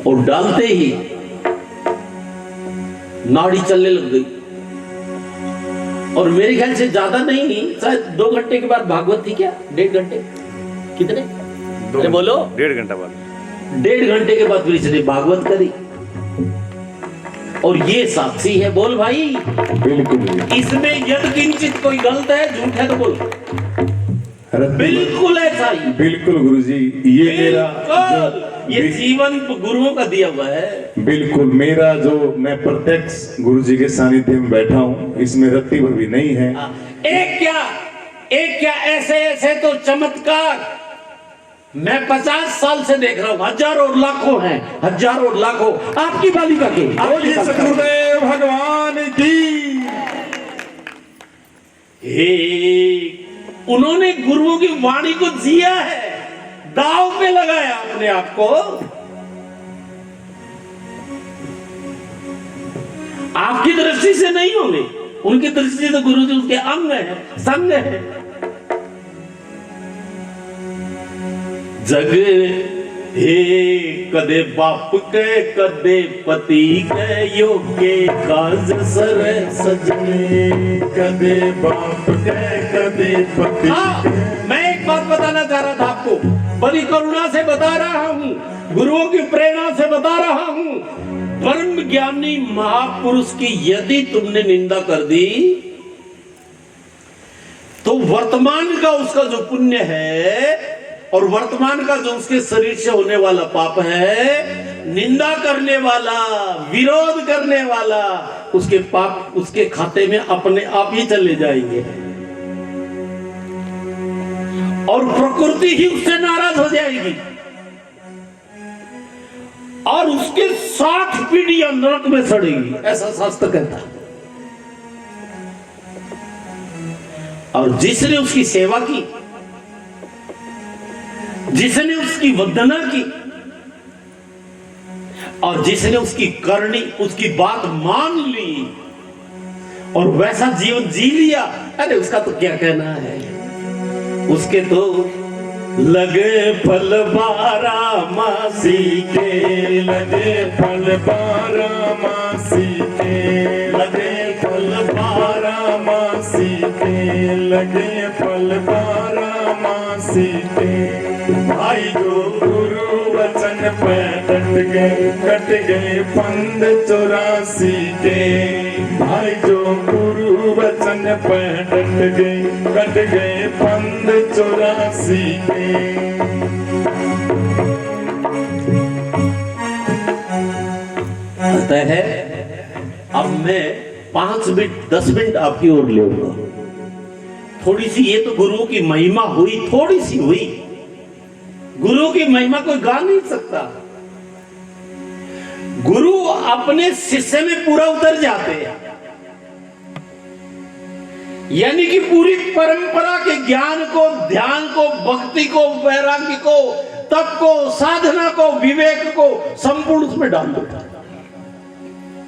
और डालते ही नाड़ी चलने लग गई, और मेरे ख्याल से ज्यादा नहीं, शायद 2 घंटे के बाद भागवत थी क्या? 1.5 घंटे? कितने? अरे बोलो। 1.5 घंटा बाद। 1.5 घंटे के बाद फिर इसने भागवत करी, और ये साक्षी है। बोल भाई। बिल्कुल। इसमें यद किंचित कोई गलत है, झूठ है तो बोल। बिल्कुल ऐसा ही। बिल्कुल गुरुजी, ये मेरा ये जीवन गुरुओं का दिया हुआ है। बिल्कुल मेरा जो मैं प्रत्यक्ष गुरुजी के सानिध्य में बैठा हूँ, इसमें रत्ती भर भी नहीं है। एक क्या ऐसे तो चमत्कार मैं 50 साल से देख रहा हूँ, हजारों और लाखों हैं, हजारों और लाखों आपकी बालिका के। बोलिए सतगुरुदेव भगवान की। उन्होंने गुरुओं की वाणी को जिया है, दाव पे लगाया अपने आप को। आपकी दृष्टि से नहीं होंगे, उनकी दृष्टि से तो गुरु जी उसके अंग है, संग है। जग हे कदे बाप के कदे पति के, योगे काज सर सजने, कदे बाप के कदे पति। मैं एक बात बताना चाह रहा था आपको, बड़ी करुणा से बता रहा हूँ, गुरुओं की प्रेरणा से बता रहा हूँ। परम ज्ञानी महापुरुष की यदि तुमने निंदा कर दी, तो वर्तमान का उसका जो पुण्य है और वर्तमान का जो उसके शरीर से होने वाला पाप है, निंदा करने वाला, विरोध करने वाला, उसके पाप उसके खाते में अपने आप ही चले जाएंगे, और प्रकृति ही उससे नाराज हो जाएगी, और उसके 60 पीढ़ियां नरक में सड़ेगी, ऐसा शास्त्र कहता है। और जिसने उसकी सेवा की, जिसने उसकी वंदना की, और जिसने उसकी करनी, उसकी बात मान ली और वैसा जीवन जी लिया, अरे उसका तो क्या कहना है। उसके तो लगे फल 12 मासी के, लगे फल 12 मासी के, लगे फल 12 मासी के, लगे फल 12 मासी के। भाई जो गुरु वचन पे कट गए फंद 84 के, भाई जो गुरु वचन पे कट गए फंद 84 के। अतः अब मैं 5 मिनट 10 मिनट आपकी ओर लूंगा। थोड़ी सी ये तो गुरु की महिमा हुई, थोड़ी सी हुई। गुरु की महिमा कोई गा नहीं सकता। गुरु अपने शिष्य में पूरा उतर जाते हैं, यानी कि पूरी परंपरा के ज्ञान को, ध्यान को, भक्ति को, वैराग्य को, तप को, साधना को, विवेक को संपूर्ण उसमें डाल देता,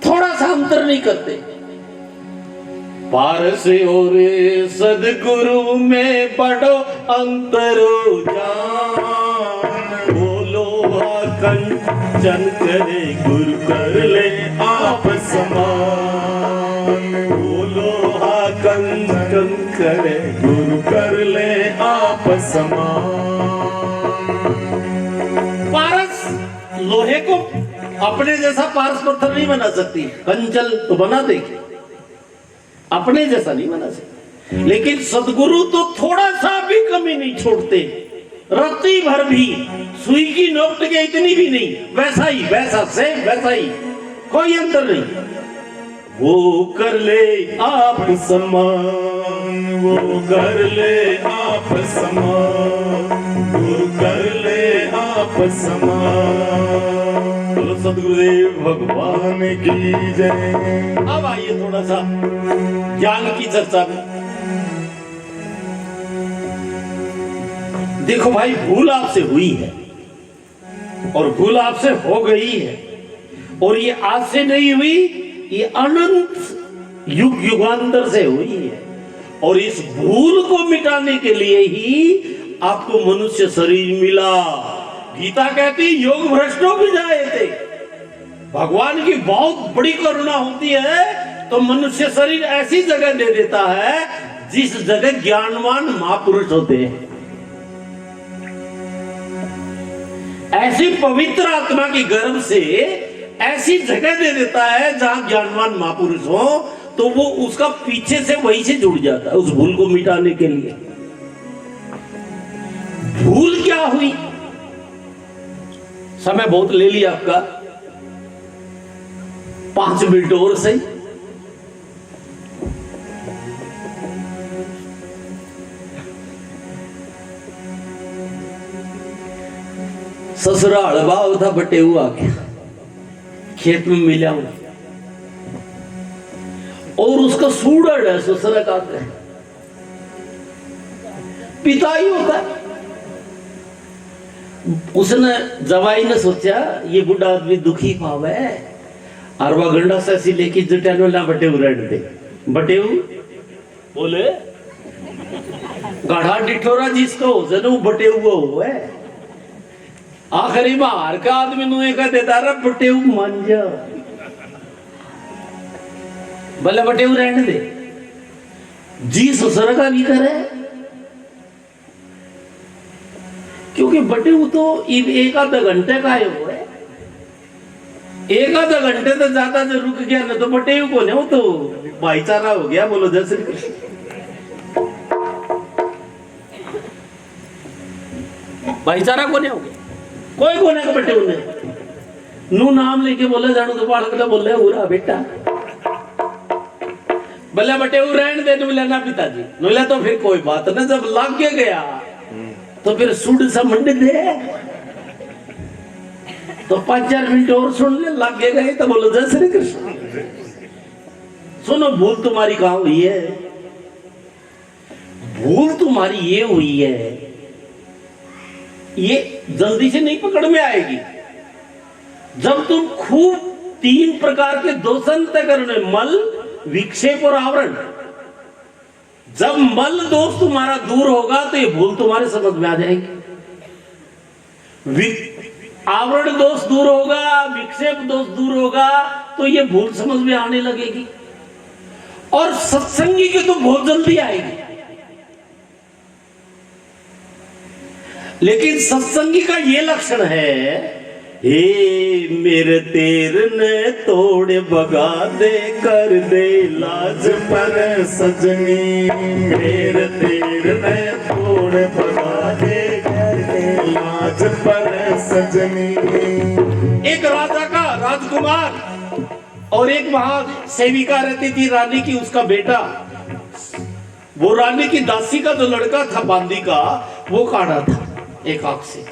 थोड़ा सा अंतर नहीं करते। पारस और सदगुरु में बड़ो अंतरो जान, बोलो कंचन करे गुरु कर ले आप समान। वो लोहा कंचन करे गुरु कर ले आप समान। पारस लोहे को अपने जैसा पारस पत्थर नहीं बना सकती, कंचन तो बना देगी, अपने जैसा नहीं बना सकती। लेकिन सदगुरु तो थोड़ा सा भी कमी नहीं छोड़ते, रत्ती भर भी, सुई की नोक के इतनी भी नहीं, वैसा ही, वैसा सेम वैसा ही, कोई अंतर नहीं। वो कर ले आप समान, वो कर ले आप समान, वो कर ले आप समान। बोलो सद्गुरुदेव भगवान की जय। अब आइए थोड़ा सा ज्ञान की चर्चा में। देखो भाई, भूल आपसे हुई है और भूल आपसे हो गई है, और ये आज से नहीं हुई, ये अनंत युग युगांतर से हुई है। और इस भूल को मिटाने के लिए ही आपको मनुष्य शरीर मिला। गीता कहती योग भ्रष्टों भी जाए थे। भगवान की बहुत बड़ी करुणा होती है तो मनुष्य शरीर ऐसी जगह दे देता है जिस जगह ज्ञानवान महापुरुष होते हैं। ऐसी पवित्र आत्मा की गर्भ से ऐसी जगह दे देता है जहां ज्ञानवान महापुरुष हो, तो वो उसका पीछे से वहीं से जुड़ जाता है उस भूल को मिटाने के लिए। भूल क्या हुई? समय बहुत ले लिया आपका, 5 मिनट और सही। ससुराल भाव था बटे हुआ क्या, खेत में मिला हूं, और उसका सूडड़ है ससुरा का है, पिता ही होता है। उसने जवाई ने सोचा ये बुढ़ा आदमी दुखी पाव है, अरवा गंडा से ऐसी लेके जटानो ना बटेऊ रेड दे। बटेऊ बोले गाढ़ा डिठोरा जिसको जनु बटेऊ वो है। आखिरी बाहर का आदमी नुए का देता रहा बटेऊ मंज, भले बटेऊ रहने दे जी, ससुर का भी करे, क्योंकि बटेऊ तो एक आधा घंटे का है वो है। एक आधा घंटे तो ज्यादा जो रुक गया ना तो बटेऊ को नहीं, वो तो भाईचारा हो गया। बोलो जय श्री कृष्ण। भाईचारा को नहीं हो गया, कोई को नहीं बटेऊ ने नू नाम लेके बोले जानो तो बालक तो बोले उरा बेटा भले बटेऊ रहने दे, मिला ना पिताजी मिला तो फिर कोई बात ना। जब लाग के गया तो फिर सुड सा मंड दे, तो 5-4 मिनट और सुन ले, लग गए तो बोलो जय श्री कृष्ण। सुनो, भूल तुम्हारी कहां हुई है? भूल तुम्हारी ये हुई है, ये जल्दी से नहीं पकड़ में आएगी। जब तुम खूब 3 प्रकार के दोष अंतःकरण, मल, विक्षेप और आवरण, जब मल दोष तुम्हारा दूर होगा तो ये भूल तुम्हारे समझ में आ जाएगी। आवरण दोष दूर होगा, विक्षेप दोष दूर होगा तो ये भूल समझ में आने लगेगी। और सत्संगी की तो बहुत जल्दी आएगी। लेकिन सत्संगी का ये लक्षण है, हे मेरे तेर ने तोड़ बगा दे, कर दे लाज पर सजनी। मेरे तेर ने तोड़ बगा दे, कर दे लाज पर सजनी। एक राजा का राजकुमार और एक वहां सेविका रहती थी रानी की, उसका बेटा। वो रानी की दासी का जो लड़का था बांदी का, वो काढ़ा था एक आंख से।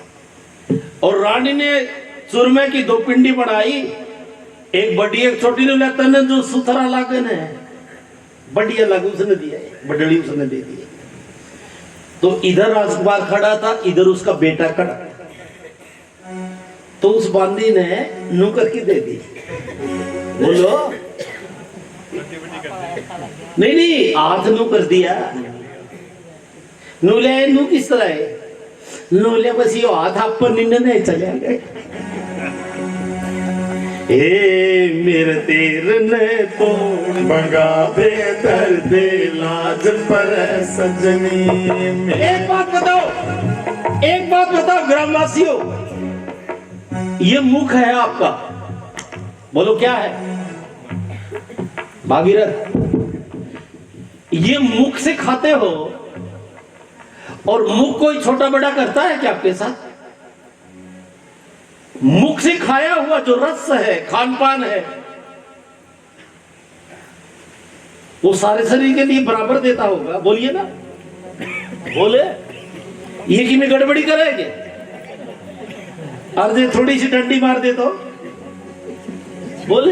और रानी ने चूरमे की 2 पिंडी बनाई, एक बड़ी एक छोटी ने लेता ने जो सुथरा लागन है बढ़िया लागू उसने दिया, बडड़ी उसने दे दी। तो इधर राजकुमार खड़ा था, इधर उसका बेटा खड़ा, तो उस बांदी ने नू करके दे दी। बोलो नहीं हाथ नू कर दिया। नू ले नू किस तरह है? नू ले बस ये हाथ आप पर नहीं चले गए। ए मेरे तेर ने तोड़ भगा दे दर्द लाज पर सजनी। एक बात बताओ ग्रामवासियों, ये मुख है आपका, बोलो क्या है भागीरथ? ये मुख से खाते हो और मुख कोई छोटा बड़ा करता है क्या आपके साथ? मुख से खाया हुआ जो रस है, खान पान है, वो सारे शरीर के लिए बराबर देता होगा, बोलिए ना, बोले। ये कि में गड़बड़ी करेंगे, अर्धे थोड़ी सी डंडी मार दे तो बोले।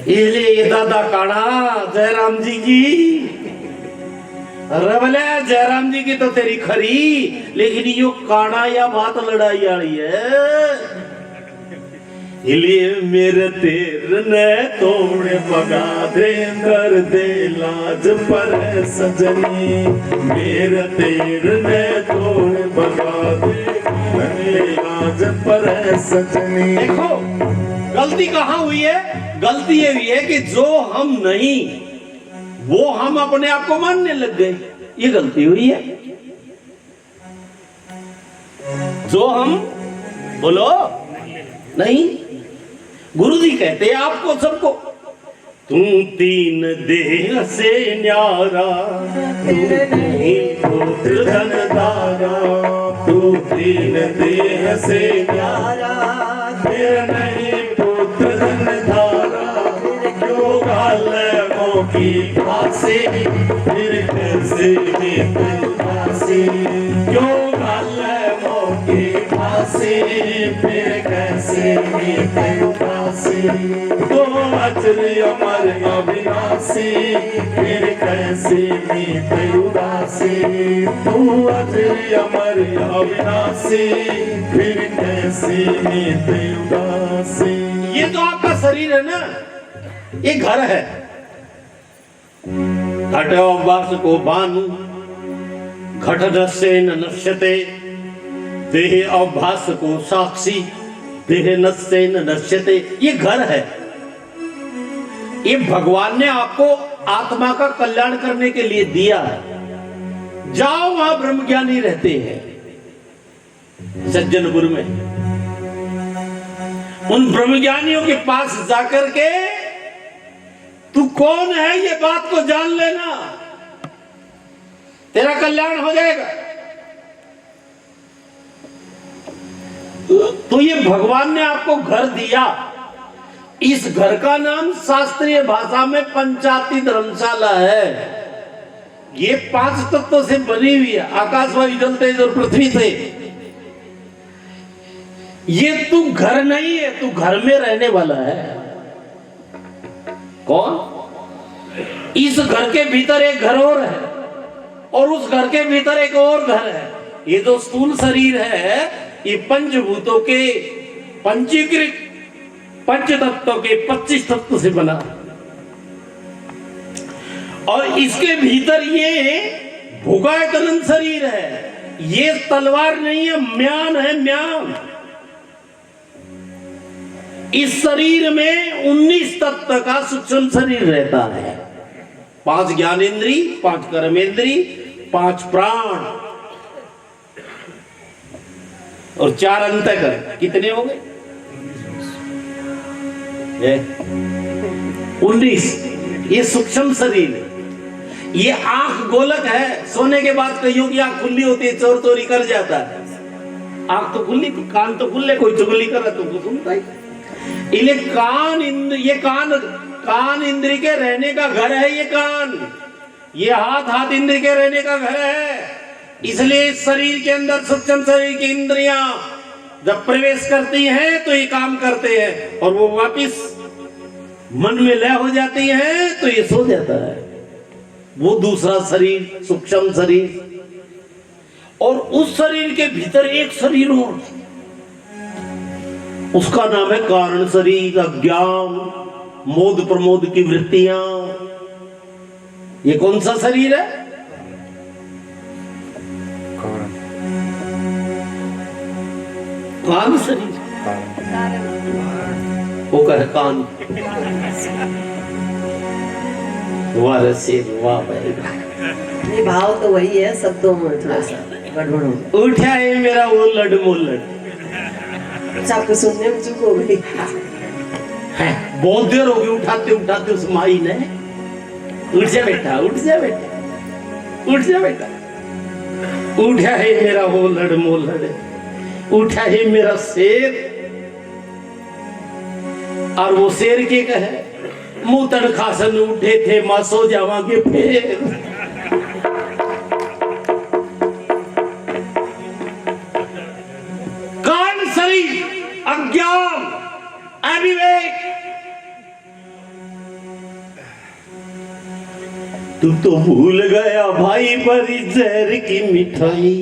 ये दादा काड़ा जयराम जी की रवले, जयराम जी की तो तेरी खरी, लेकिन यो काड़ा या बात लड़ाई वाली है। इलिए मेरे तेर ने तोड़ भगा दे दर्द लाज पर सजनी। मेरे तेर ने तोड़ भगा दे लाज पर सजनी। देखो गलती कहां हुई है? गलती ये हुई है कि जो हम नहीं वो हम अपने आप को मानने लग गए, ये गलती हुई है। जो हम बोलो नहीं, गुरुजी कहते हैं आपको सबको, तू तीन देह से न्यारा, तू नहीं पुत्र धनदारा। तू तीन देह से न्यारा, फिर नहीं पुत्र धनदारा। क्यों गालमों की फांसी, फिर कैसे फांसी। क्यों गालमों की फांसी, फिर कैसे फांसी। तो अचरी अमर अविनाशी, फिर कैसे मीत उदासी। तू अचरी अमर अविनाशी, फिर कैसे मीत उदासी। ये तो आपका शरीर है ना, ये घर है। घट वास को भानु, घट नश्य न नश्यते। देह अभास को साक्षी, देह नश्य न नश्यते। ये घर है, ये भगवान ने आपको आत्मा का कल्याण करने के लिए दिया है। जाओ वहां ब्रह्मज्ञानी रहते हैं सज्जनपुर में, उन ब्रह्मज्ञानियों के पास जाकर के तू कौन है ये बात को जान लेना, तेरा कल्याण हो जाएगा। तो ये भगवान ने आपको घर दिया, इस घर का नाम शास्त्रीय भाषा में पंचाती धर्मशाला है। ये 5 तत्वों से बनी हुई है, आकाश वायु जल तेज और पृथ्वी से। ये तू घर नहीं है, तू घर में रहने वाला है। कौन? इस घर के भीतर एक घर और है, और उस घर के भीतर एक और घर है। ये जो स्थूल शरीर है, ये पंचभूतों के पंचीकृत पंच तत्वों के 25 तत्व से बना, और इसके भीतर ये भुगायतन शरीर है। ये तलवार नहीं है, म्यान है, म्यान। इस शरीर में 19 तत्व का सूक्ष्म शरीर रहता है। 5 ज्ञानेंद्री, 5 कर्मेंद्री, 5 प्राण और 4 अंतःकरण। कितने हो गए? 19। ये सूक्ष्म शरीर है। ये आंख गोलक है। सोने के बाद कईयों की आंख खुली होती है, चोर चोरी कर जाता है। आंख तो खुली, कान तो खुले, कोई चुगली कर रहा तो सुनता ही। ये कान इंद्री के रहने का घर है। ये कान, ये हाथ इंद्री के रहने का घर है। इसलिए शरीर के अंदर सूक्ष्म शरीर की इंद्रियां जब प्रवेश करती हैं तो ये काम करते हैं, और वो वापिस मन में लय हो जाती हैं तो ये सो जाता है। वो दूसरा शरीर, सूक्ष्म शरीर। और उस शरीर के भीतर एक शरीर और, उसका नाम है कारण शरीर। अज्ञान, मोद प्रमोद की वृत्तियां। ये कौन सा शरीर है? कारण शरीर। वो कर कान वाह से वाह भाई नहीं, भाव तो वही है, शब्दों में थोड़ा सा गड़बड़ हो गया। उठा है मेरा वो लड मोलड अच्छा, आपको सुनने में चूक हो गई। है बहुत देर हो गई उठाते उठाते उस माई ने। उठ जा बेटा, उठ जा बेटा, उठ जा बेटा। उठा है मेरा वो लड़ मोलड़, उठा है मेरा शेर। और वो शेर के कहे मुंह तड़खासन उठे थे मां सो जावांगे फिर। कान सरी अज्ञान अविवेक, तू तो भूल गया भाई बड़ी जहर की मिठाई।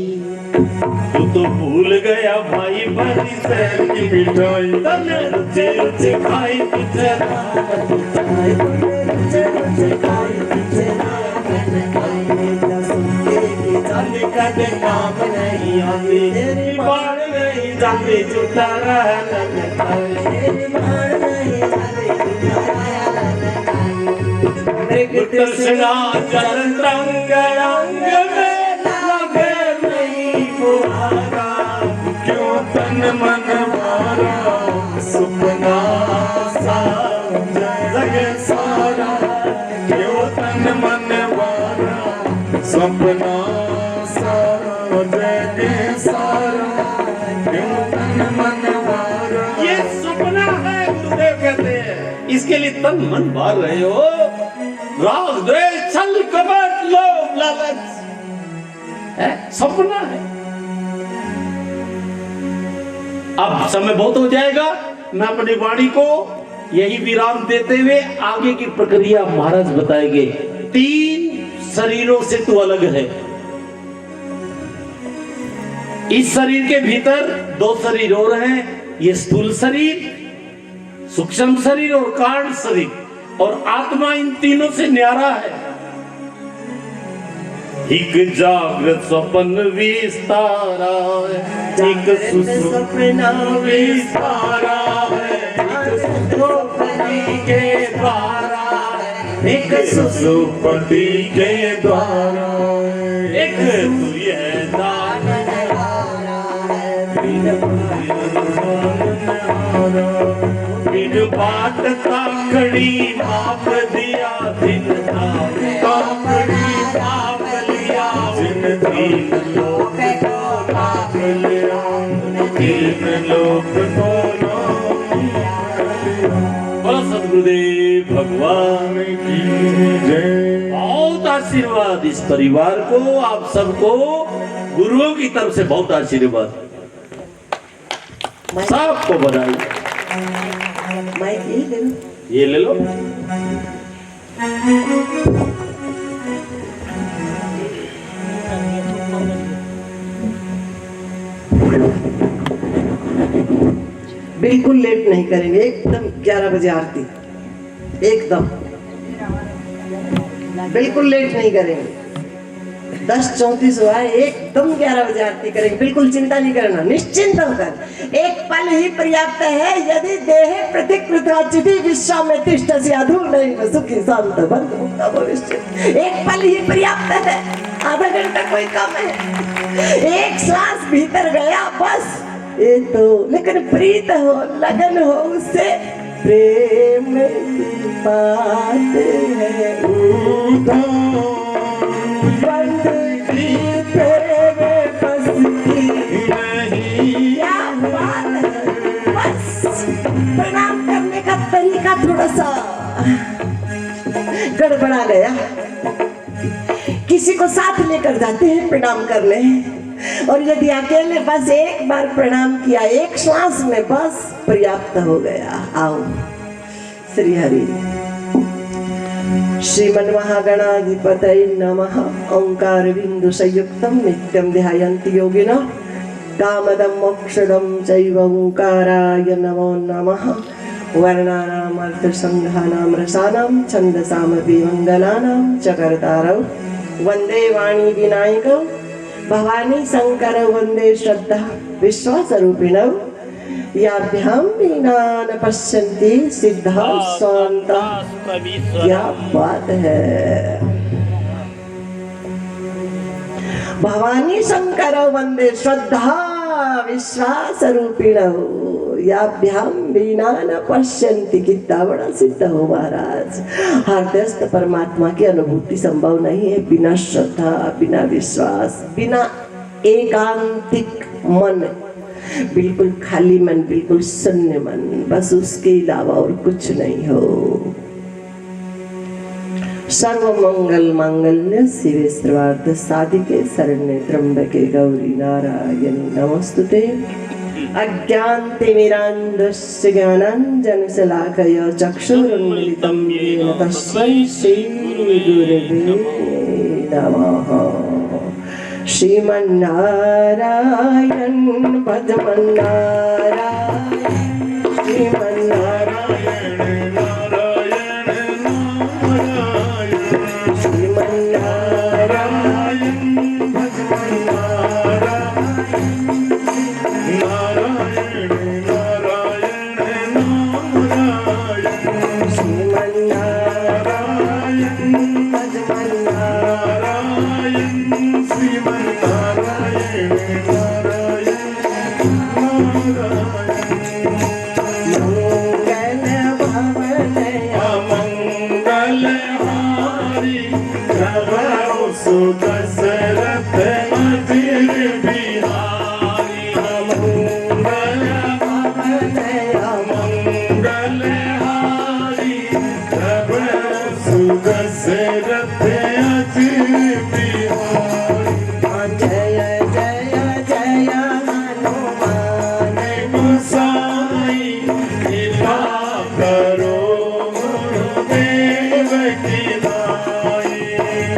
तू तो भूल गया भाई बड़ी जहर की मिठाई। तने रुचे रुचे खाई तुझे कदे काम नहीं आती, तेरी बाण नहीं जाती झूठा कृष्णा जल रंग रंग में लगे नहीं फुहारा। क्यों तन मन मारा सुपना सा जग सारा। क्यों तन मन मारा सपना सारा जग सारा। क्यों तन मन मारा, ये सपना है गुरुदेव कहते हैं, इसके लिए तन मन मार रहे हो। राग द्वेष छल कपट लोभ लालच है, सपना है। अब समय बहुत हो जाएगा, मैं अपनी वाणी को यही विराम देते हुए आगे की प्रक्रिया महाराज बताएंगे। 3 शरीरों से तू अलग है। इस शरीर के भीतर 2 शरीर और हैं, ये स्थूल शरीर, सूक्ष्म शरीर और कारण शरीर। और आत्मा इन तीनों से न्यारा है। एक जागृत स्वप्न विस्तारा है, एक सुसुप्ना विस्तारा है, एक सुषुप्ति के द्वारा है, एक सुसुप्ति के द्वारा है, एक तुझे दान बाट ताकड़ी माप दिया दिन ताकड़ी माप लिया दिन 3 लोक को माप लिया 3 लोक को बोलो सद्गुरुदेव भगवान की जय। बहुत आशीर्वाद इस परिवार को, आप सबको गुरुओं की तरफ से बहुत आशीर्वाद, सबको बधाई। माइक ये ले लो, ये ले लो। बिल्कुल लेट नहीं करेंगे, एकदम 11 बजे आरती, एकदम बिल्कुल लेट नहीं करेंगे। 10:34 हुआ है, एकदम 11 बजे आरती करेंगे। बिल्कुल चिंता नहीं करना, निश्चिंत होकर। एक पल ही पर्याप्त है, यदि देह प्रतिकृता चिति विश्व में तिष्ठसि अधूर नहीं सुखी शांत बंद मुक्त भविष्य। एक पल ही पर्याप्त है, आधा घंटा कोई कम है। एक श्वास भीतर गया बस, ये तो लेकिन प्रीत हो, लगन हो, उससे प्रेम की बात है। बंद की तेरे बस की नहीं, क्या बात है। बस प्रणाम करने का तरीका थोड़ा सा गड़बड़ा गया। किसी को साथ लेकर जाते हैं प्रणाम करने, और यदि अकेले बस एक बार प्रणाम किया एक श्वास में, बस पर्याप्त हो गया। आओ श्री हरि। श्रीमन्महागणाधिपतये नमः। ओंकार बिंदु संयुक्तम नित्यं ध्यायन्ति योगिनः कामदं मोक्षदं चैव ओंकाराय नमो नमः। वर्णानाम् अर्थसंधानां रसानां छन्दसामपि मङ्गलानां च कर्तारौ वन्दे वाणी विनायकौ भवानी शंकर वन्दे श्रद्धा विश्वासरूपिणौ याभ्यां वीणा न पश्यन्ति सिद्धा स्वान्ता। क्या बात है। भवानी शंकर वंदे श्रद्धा विश्वास रूपिणो याभ्याम वीणा न पश्यन्ति। कितना बड़ा सिद्ध हो महाराज। हृदयस्थ परमात्मा की अनुभूति संभव नहीं है बिना श्रद्धा, बिना विश्वास, बिना एकांतिक मन, बिल्कुल खाली मन, बिल्कुल शून्य मन, बस उसके अलावा और कुछ नहीं हो। सर्व मंगल मांगल्य शिवे सर्वार्थ साधिके शरण्ये त्र्यंबके गौरी नारायणी नमोस्तुते। अज्ञानतिमिरान्धस्य ज्ञानाञ्जनशलाकया चक्षुरुन्मीलितं येन तस्मै श्रीगुरवे नमः। श्रीमन्नारायण भजमन्नारायण श्रीमन्नारायण नारायण नारायण श्रीमन्नारायण नारायण नारायण नारायण श्रीमन्नारायण भजमन्नारायण श्रीमन्नारायण नारायण मंगल अमंगलहारी प्रभु सुदशरथ अजिर बिहारी। अमंगलहारी प्रभु सुदशरथ अजिर बिहारी। जय जय जय हनुमान गोसाई कृपा करो गुरुदेव की नाई।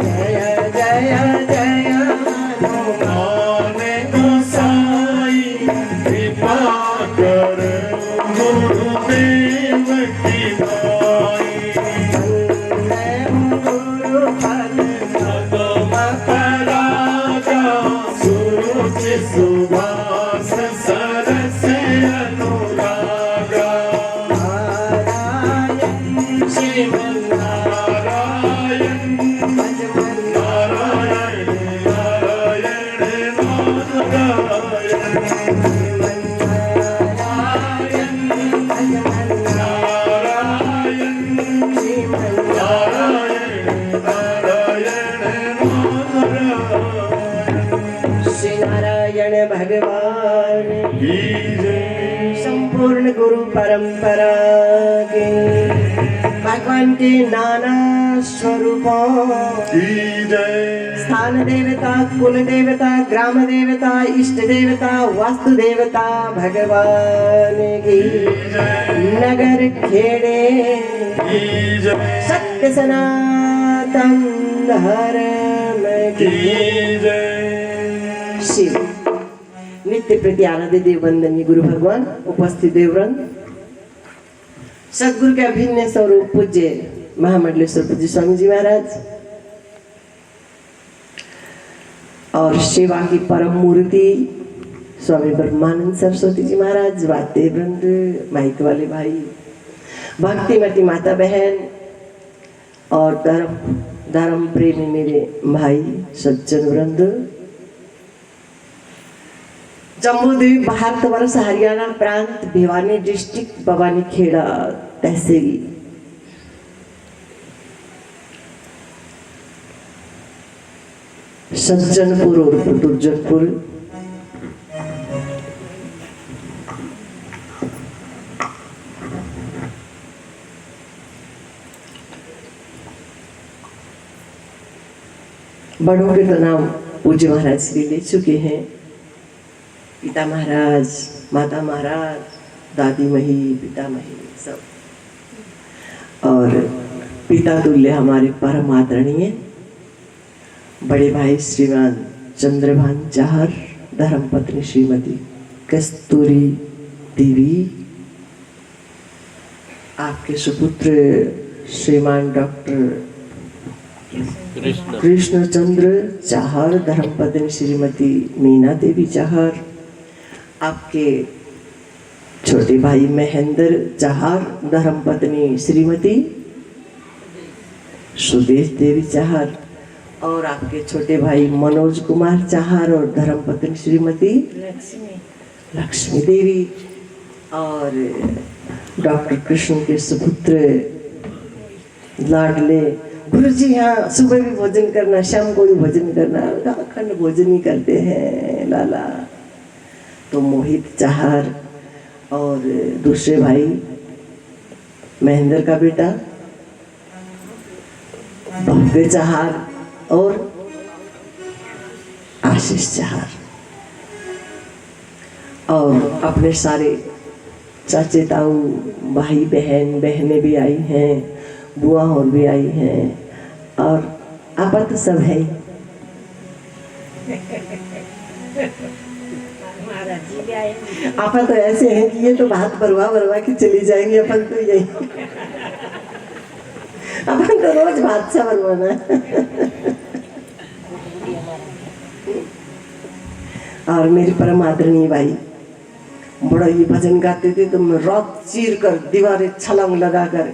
जय जय जय हनुमान गोसाई कृपा करो गुरुदेव की नाई। राजा सुरुचि सुभाष सरस अनुरागा। श्रीमन्नारायण नारायण नारायण नारायण नारायण श्री नारायण भगवान की जय। संपूर्ण गुरु परंपरा के भगवान के नाना स्वरूपों की जय। स्थान देवता, कुल देवता, ग्राम देवता, इष्ट देवता, वास्तु देवता भगवान की नगर खेड़े की जय। सत्य सनातन धर्म की जय। शिव नित्य प्रति आराध्य देव वंदनीय गुरु भगवान, उपस्थित देववृंद, सदगुरु के अभिन्न स्वरूप पूज्य महामंडलेश्वर पूज्य स्वामी जी महाराज और सेवा की परम मूर्ति स्वामी ब्रह्मानंद सरस्वती जी महाराज, वाद्य वृंद, माइक वाले भाई, भक्तिमती माता बहन और धर्म प्रेमी मेरे भाई सज्जन वृंद, जम्बूद्वीप भारतवर्ष हरियाणा प्रांत भिवानी डिस्ट्रिक्ट भवानी खेड़ा तहसील, सज्जनपुर और दुर्जनपुर, बड़ों के तो नाम पूज्य महाराज श्री ले चुके हैं। पिता महाराज, माता महाराज, दादी मही, पिता मही सब, और पिता तुल्य हमारे परम आदरणीय बड़े भाई श्रीमान चंद्रभान चाहर, धर्मपत्नी श्रीमती कस्तूरी देवी, आपके सुपुत्र श्रीमान डॉक्टर कृष्णचंद्र चाहर, धर्मपत्नी श्रीमती मीना देवी चाहर, आपके छोटे भाई महेंद्र चाहर, धर्मपत्नी श्रीमती सुदेश देवी चाहर, और आपके छोटे भाई मनोज कुमार चाहर और धर्मपत्नी श्रीमती लक्ष्मी देवी, और डॉक्टर कृष्ण के सुपुत्र लाडले गुरु जी। यहाँ सुबह भी भोजन करना, शाम को भी भोजन करना, अखंड भोजन ही करते हैं लाला। तो मोहित चाहर और दूसरे भाई महेंद्र का बेटा भव्य चाहर और आशीष चाहर, और अपने सारे चाचे ताऊ भाई बहन, बहनें भी आई हैं, बुआ और भी आई हैं, और आपा तो सब है। आपा तो ऐसे हैं कि ये तो बात बरवा के चली जाएंगे, अपन तो यही अपन तो रोज बादशाह बनवाना। और मेरे परम आदरणीय भाई बड़ा ये भजन गाते थे, तो मैं रात चीर कर दीवारें छलांग लगा कर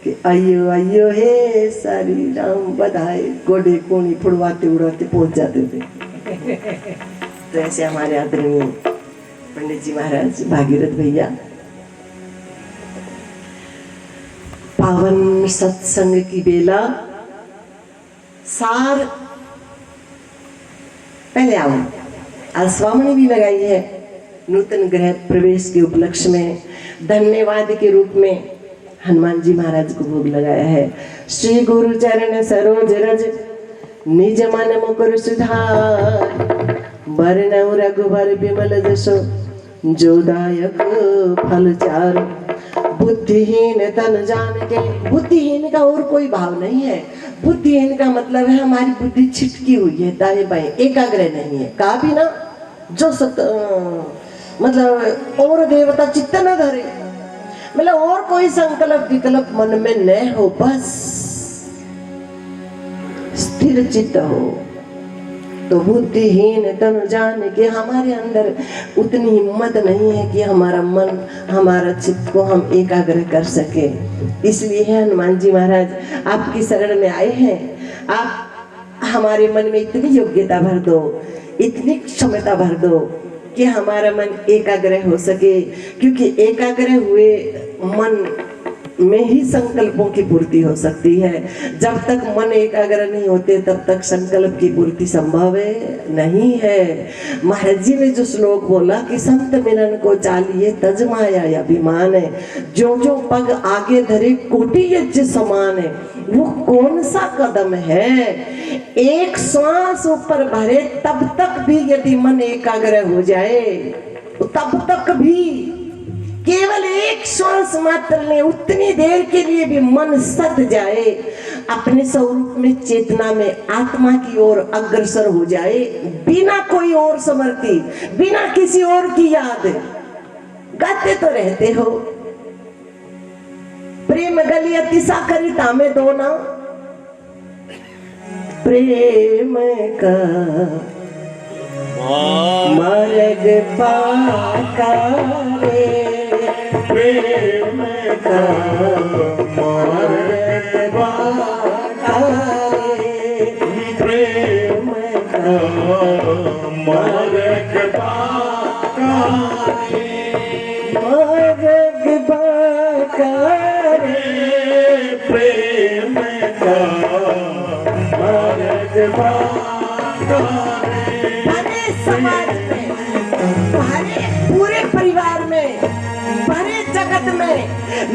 कि अयो अयो हे सारी राम बधाई, गोडे कोनी फुड़वाते उड़ाते पहुंच जाते थे। तो ऐसे हमारे आदरणीय पंडित जी महाराज, भागीरथ भैया, पावन सत्संग की बेला सार पहले आओ। आज स्वामी भी लगाई है नूतन गृह प्रवेश के उपलक्ष्य में, धन्यवाद के रूप में हनुमान जी महाराज को भोग लगाया है। श्री गुरु चरण सरोज रज निज मन मुकुर सुधार, बरनउँ रघुबर बिमल जसो जोदायक फल चार। बुद्धिहीन तन जान के, बुद्धिहीन का और कोई भाव नहीं है। बुद्धिहीन का मतलब है हमारी बुद्धि छिटकी हुई है दाएं बाएं, एकाग्र नहीं है। कहा भी ना जो मतलब और देवता चित्त न धरे, मतलब और कोई संकल्प विकल्प मन में न हो, बस स्थिर चित्त हो। तो बुद्धिहीन तन जान के हमारे अंदर उतनी हिम्मत नहीं है कि हमारा मन, हमारा चित्त को हम एकाग्र कर सके। इसलिए हनुमान जी महाराज आपकी शरण में आए हैं। आप हमारे मन में इतनी योग्यता भर दो, इतनी क्षमता भर दो कि हमारा मन एकाग्र हो सके, क्योंकि एकाग्र हुए मन में ही संकल्पों की पूर्ति हो सकती है। जब तक मन एकाग्र नहीं होते तब तक संकल्प की पूर्ति संभव नहीं है। महाराज जी ने जो श्लोक बोला कि संत मिलन को चालिए तज माया अभिमान है, जो जो पग आगे धरे कोटि यज्ञ समान है। वो कौन सा कदम है? एक श्वास ऊपर भरे तब तक भी यदि मन एकाग्र हो जाए, तब तक भी केवल एक श्वास मात्र में, उतनी देर के लिए भी मन सत जाए, अपने स्वरूप में, चेतना में, आत्मा की ओर अग्रसर हो जाए, बिना कोई और समर्थी, बिना किसी और की याद। गाते तो रहते हो प्रेम गली अति साकरिता में दो ना, प्रेम का मार्ग पाका रे, प्रेम का मार्ग पाका रे, प्रेम का मार्ग पाका रे, मार्ग पाका रे, प्रेम का मार्ग पाका रे। भरे समाज में, भरे पूरे परिवार में, भरे जगत में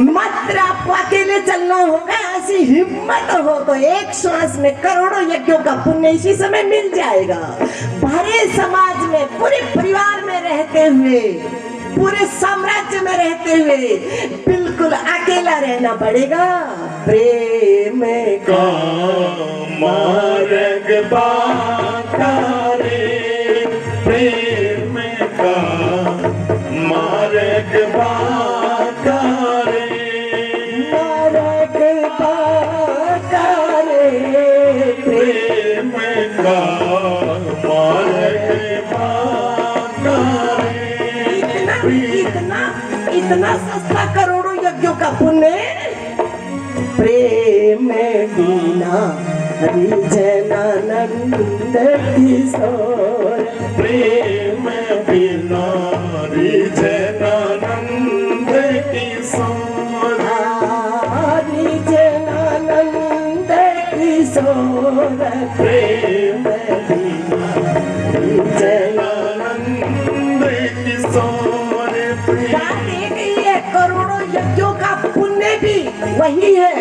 मात्र आपको अकेले चलना होगा। ऐसी हिम्मत हो तो एक श्वास में करोड़ों यज्ञों का पुण्य इसी समय मिल जाएगा। भरे समाज में, पूरे परिवार में रहते हुए, पूरे साम्राज्य में रहते हुए बिल्कुल अकेला रहना पड़ेगा। प्रेम का मार्ग पाका रे, प्रेम का मार्ग पाका रे, मार्ग पाका रे, प्रेम का मार्ग पाका रे। इतना इतना सस्ता करोड़ों यज्ञों का पुण्य। प्रेम बिना हरिजनानंद किशोर, प्रेम बिना हरिजनानंद किशोर, हरिजनानंद किशोर, प्रेम बिना हरिजनानंद किशोर, बात एक ही है, करोड़ों यज्ञों का पुण्य भी वही है,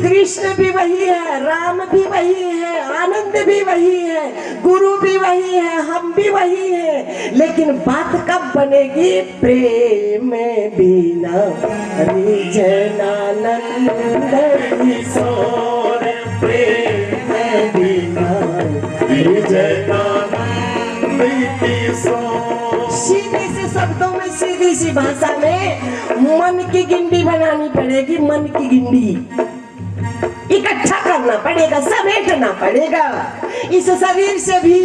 कृष्ण भी वही है, राम भी वही है, आनंद भी वही है, गुरु भी वही है, हम भी वही है, लेकिन बात कब बनेगी? प्रेम बिना हरिजनानंद किशोर, प्रेम बिना हरिजनानंद किशोर। सीधे से शब्दों में, सीधी सी भाषा में मन की गिनती बनानी पड़ेगी, मन की गिनती इकट्ठा करना पड़ेगा, समेटना पड़ेगा। इस शरीर से भी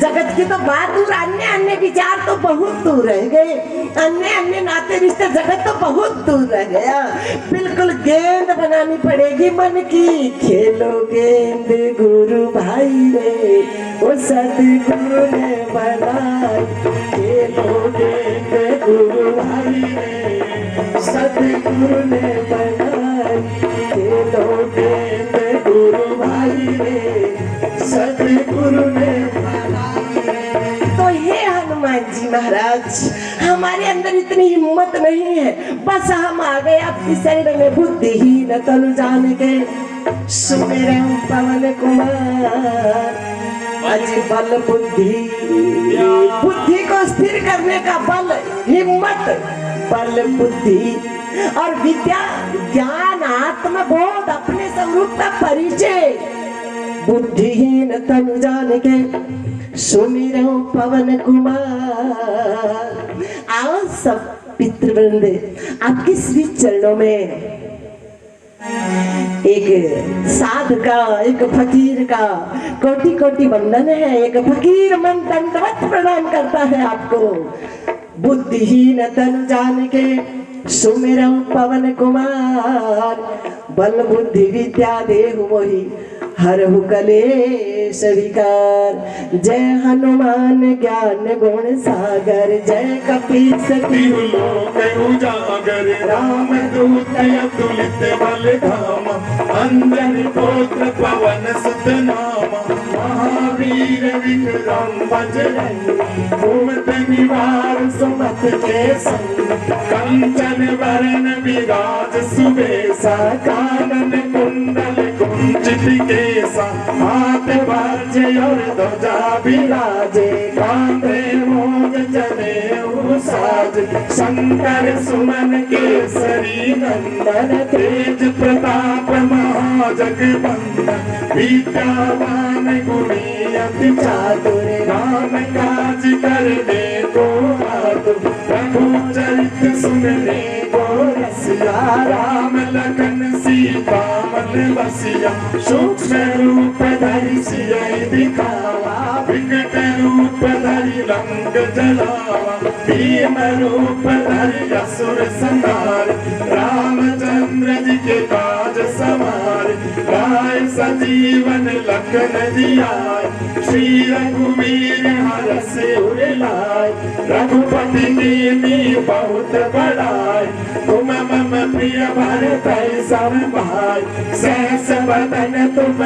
जगत की तो बात दूर, अन्य अन्य विचार तो बहुत दूर रह गए, अन्य अन्य नाते रिश्ते जगत तो बहुत दूर रह गया। बिल्कुल गेंद बनानी पड़ेगी मन की। खेलो गेंद गुरु भाई रे, वो सतगुरु ने बनाई। खेलो गेंद गुरु भाई रे, सतगुरु ने बनाई। खेलो गेंद गुरु भाई रे, सतगुरु ने। तो हे हनुमान जी महाराज, हमारे अंदर इतनी हिम्मत नहीं है, बस हम आ गए आपकी शरण में। बुद्धिहीन तनु जान के सुमेरं पवन कुमार, अज बल बुद्धि, बुद्धि को स्थिर करने का बल, हिम्मत, बल बुद्धि और विद्या, ज्ञान, आत्मबोध, अपने स्वरूप का परिचय। बुद्धिहीन तनु जान के सुमिरो पवन कुमार। आओ सब पितृवृंद आपके श्री चरणों में एक साध का, एक फकीर का कोटि कोटि वंदन है। एक फकीर मन दंडवत प्रणाम करता है आपको। बुद्धिहीन तनु जान के सुमिरो पवन कुमार, बल बुद्धि विद्या देहु मोहि हरहु कलेश विकार। जय हनुमान ज्ञान गुण सागर, जय कपीस तिहु लोक उजागर, राम दूत अतुलित बल धामा। अंजनी पुत्र पवन सुत नामा, महावीर विक्रम बजरंगी। घूमत निवार सुमत के संग, कंचन वरण विराज सुबेसा। कानन कुंडल कुंचित केसा, हाथ बाजे और ध्वजा विराजे। कांधे मोज जनेऊ साज, शंकर सुमन केसरी नंदन। तेज प्रताप महाजगवंदन, विद्यावान गुणी अति चातुर। राम काज करने को आतुर, प्रभु चरित सुनने को रसिया। राम लखन सीता मन बसिया, सूक्ष्म रूप धरि सियहि दिखावा। विकट रूप धरि लंक जलावा, भीम रूप धरि असुर संहार। रामचंद्र जी के काज सवार, लाए सजीवन लखन जियाय। श्री रघुवीर हरषि उर लाए, रघुपति कीन्ही बहुत बड़ाई। तुम मम प्रिय भरतहि सम भाई, सहस बदन तुम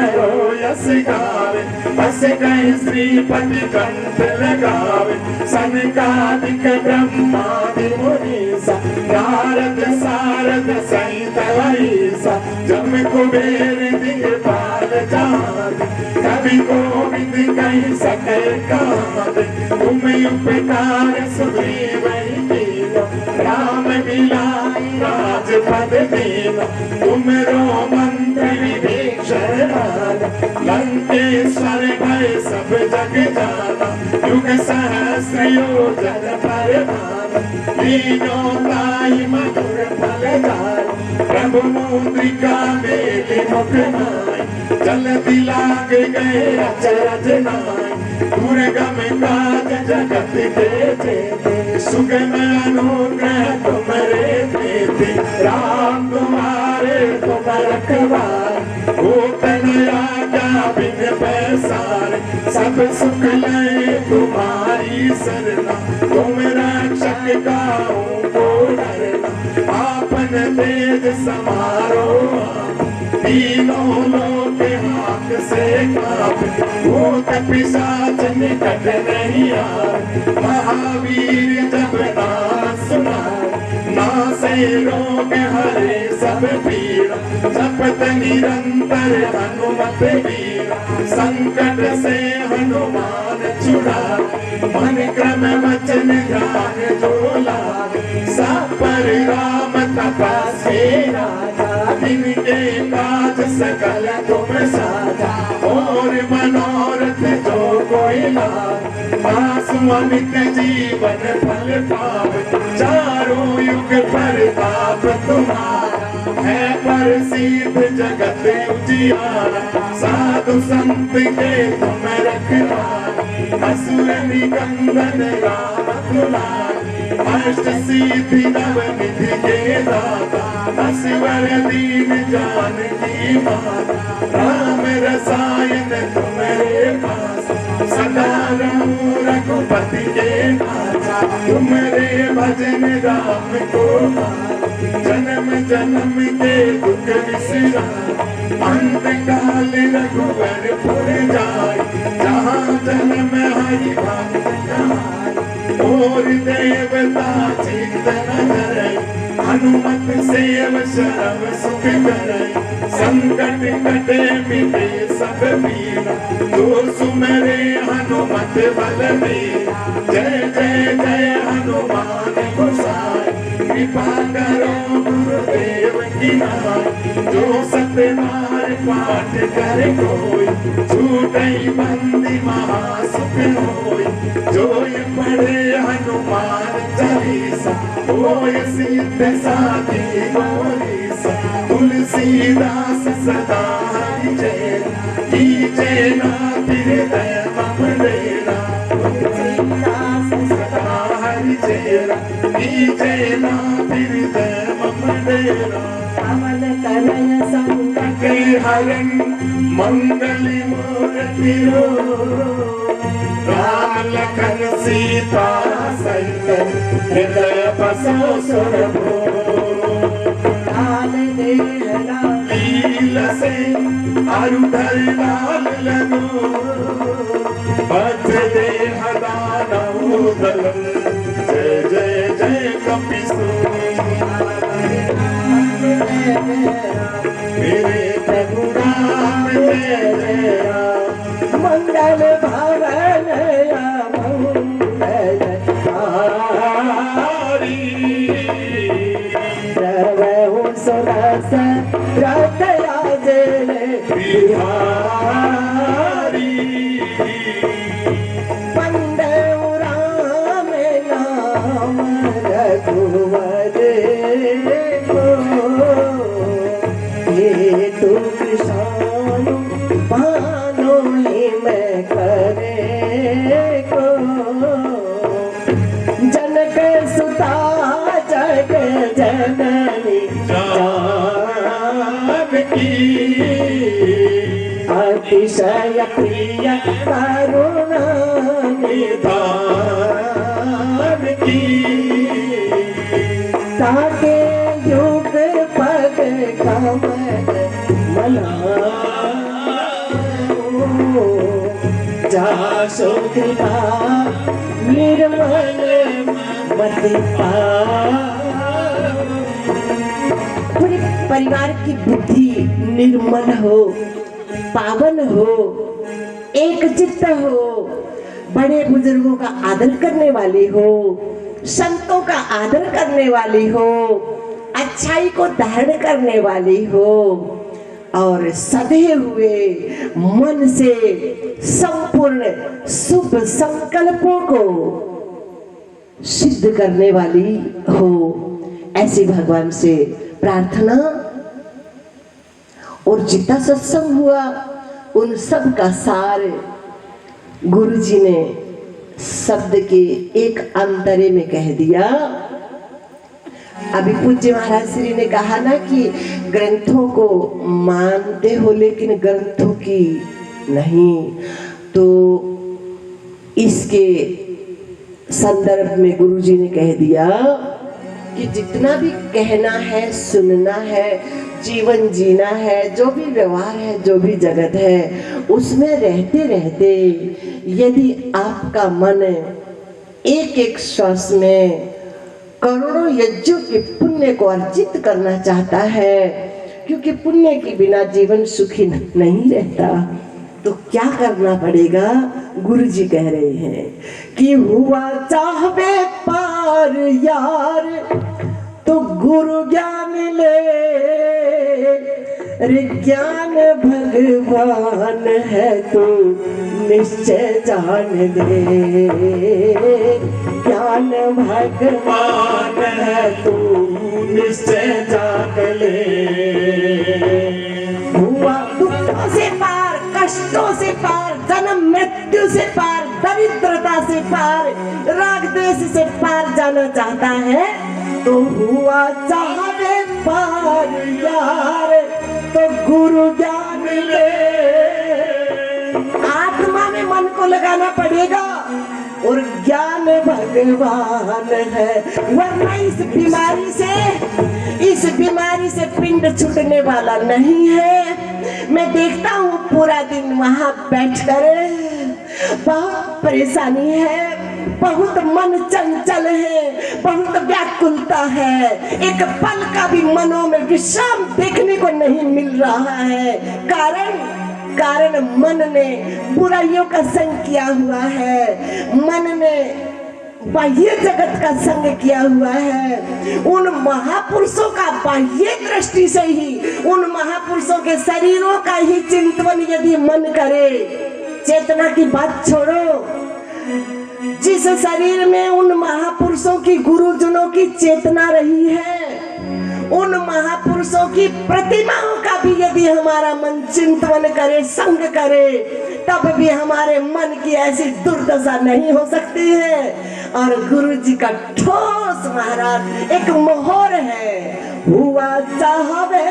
यश गावे। बस कहि श्रीपति कंठ लगावे, सनकादिक ब्रह्मादि मुनीसा। नारद सारद सहित अहिसा, जम कुबेर दिखपाल जान। कवि कोविद कहि सके कान, तुम उपकार सुग्रीव कीन्हा। राम मिलाइ राजपद दीन्हा, तुमरो मंत्र विभीषण माना। लंकेश्वर भय सब जग जाना, युग सहस्र योजन पर भाना। लीनो ताहि मधुर फल जान, प्रभु मुद्रिका मेलि मुख नाइ। जलधि लाग गए अचरज नाइ, दुर्गम काज जगत के जेते सुगम अनुग्रह तुम्हारे देते राम तुम्हारे तुम रखवार हो तनया क्या बिन पैसार सब सुख लय तुम्हारी सरना तुम रक्षक गाओ को डरना आपन तेज समारो तीनों लोग हाथ से कांपे भूत पिशाच निकट नहीं आए महावीर जब नाम सुनाए नासे रोग हरे सब पीड़ा जपत निरंतर हनुमत वीरा संकट से हनुमान छुड़ाए मन क्रम वचन ध्यान जो लागे सब पर राम तपस्वी राजा जिनके काज सकल तुम साजा और मनोरथ जो कोई लाए मासु अमित जीवन फल पावे चारों युग प्रताप तुम्हारा है प्रसिद्ध जगत उजियारा साधु संत के तुम रखवारे असुर निकंदन राम दुलारे अष्ट सिद्धि नव निधि के दाता असवर दीन जानकी माता राम रसायन तुम्हारे पास सदा रहूं रघुपति के पासा तुम्हारे भजन राम को जन्म जन्म के दुख विसरा अंत काल रघुवर पुर जाए जहाँ जन्म हरि भक्त कहाए और देवता चिंतन करे हनुमत सेव शरव सुख करे संकट कटे मिटे सब पीड़ा जो सुमरे हनुमत बल मेरा जय जय जय हनुमान गोसाई कृपा करो गुरुदेव की नाई जो सत्यनारायण पाठ करे कोई छूटई बंदी महासुख होई जो ये पढ़े हनुमान चालीसा होय सिद्ध साथी गौरीसा तुलसीदास सदा हरि जय कीजे नाथ हृदय मम डेरा तुलसीदास सदा हरि जय कीजे नाथ हृदय मम डेरा पवन तनय संकट हरण मंगल मूर्ति रो राम लखन सीता सहित हृदय बसो सुरभो लाल देहला लील से अरुधर लाल लगो भद्र देह दानव दलम जय जय जय कपिसो मेरे प्रभु राम जय जय राम मंगल भवन मंगल सर्वहु सुरस रथ राजने बिहारी वंदे राम नाम रघुवर को ये तो कृष्ण भानो ही मैं करे को जनक सुता जग जननी जानकी अतिशय प्रिय करुणा निधान की ताके युग पग कमल मला जासो कृपा निर्मल मति पूरे परिवार की बुद्धि निर्मल हो, पावन हो, एक चित्त हो, बड़े बुजुर्गों का आदर करने वाली हो, संतों का आदर करने वाली हो, अच्छाई को धारण करने वाली हो और सधे हुए मन से संपूर्ण शुभ संकल्पों को सिद्ध करने वाली हो, ऐसी भगवान से प्रार्थना। और जितना सत्संग हुआ उन सब का सार गुरुजी ने शब्द के एक अंतरे में कह दिया। अभी पूज्य महाराज श्री ने कहा ना कि ग्रंथों को मानते हो लेकिन ग्रंथों की नहीं, तो इसके संदर्भ में गुरुजी ने कह दिया कि जितना भी कहना है, सुनना है, जीवन जीना है, जो भी व्यवहार है, जो भी जगत है, उसमें रहते रहते यदि आपका मन एक एक श्वास में करोड़ों यज्ञों के पुण्य को अर्जित करना चाहता है, क्योंकि पुण्य के बिना जीवन सुखी नहीं रहता, तो क्या करना पड़ेगा? गुरुजी कह रहे हैं कि हुआ चाहवे पार यार तो गुरु ज्ञान ले, रे ज्ञान भगवान है तो निश्चय जान दे, ज्ञान भगवान है तो निश्चय जान ले। हुआ दुखों से पार, कष्टों से पार, जन्म मृत्यु से पार, दरिद्रता से पार, राग द्वेष से पार जाना चाहता है तो हुआ चाहे पार यार तो गुरु ज्ञान ले। आत्मा में मन को लगाना पड़ेगा और ज्ञान भगवान है, वरना इस बीमारी से पिंड छूटने वाला नहीं है। मैं देखता हूँ पूरा दिन वहां बैठकर, बहुत परेशानी है, बहुत मन चंचल है, बहुत व्याकुलता है, एक पल का भी मनों में विश्राम देखने को नहीं मिल रहा है। कारण मन ने बुराइयों का संग किया हुआ है, मन ने बाह्य जगत का संग किया हुआ है। उन महापुरुषों का बाह्य दृष्टि से ही, उन महापुरुषों के शरीरों का ही चिंतन यदि मन करे, चेतना की बात छोड़ो, जिस शरीर में उन महापुरुषों की, गुरुजनों की चेतना रही है, उन महापुरुषों की प्रतिमाओं का भी यदि हमारा मन चिंतन करे, संग करे, तब भी हमारे मन की ऐसी दुर्दशा नहीं हो सकती है। और गुरु जी का ठोस महाराज एक मोहर है, हुआ चाहवे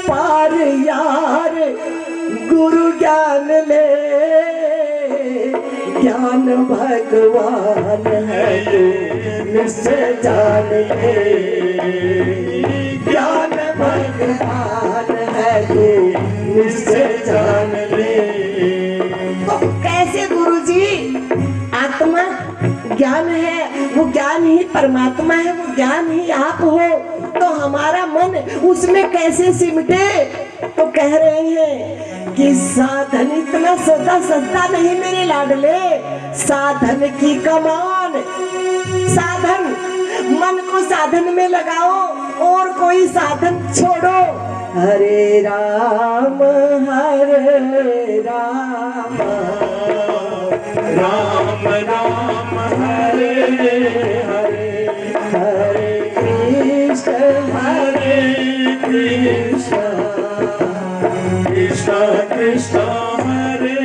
पार यार गुरु ज्ञान ले, ज्ञान भगवान है तो निश्चय जान ले, ज्ञान भगवान है तो निश्चय जान ले। तो कैसे गुरुजी? आत्मा ज्ञान है, वो ज्ञान ही परमात्मा है, वो ज्ञान ही आप हो, तो हमारा मन उसमें कैसे सिमटे? तो कह रहे हैं कि साधन इतना सदा सस्ता नहीं मेरे लाडले, साधन की कमान, साधन, मन को साधन में लगाओ और कोई साधन छोड़ो। हरे राम राम राम हरे हरे, हरे कृष्ण कृष्ण कृष्ण हरे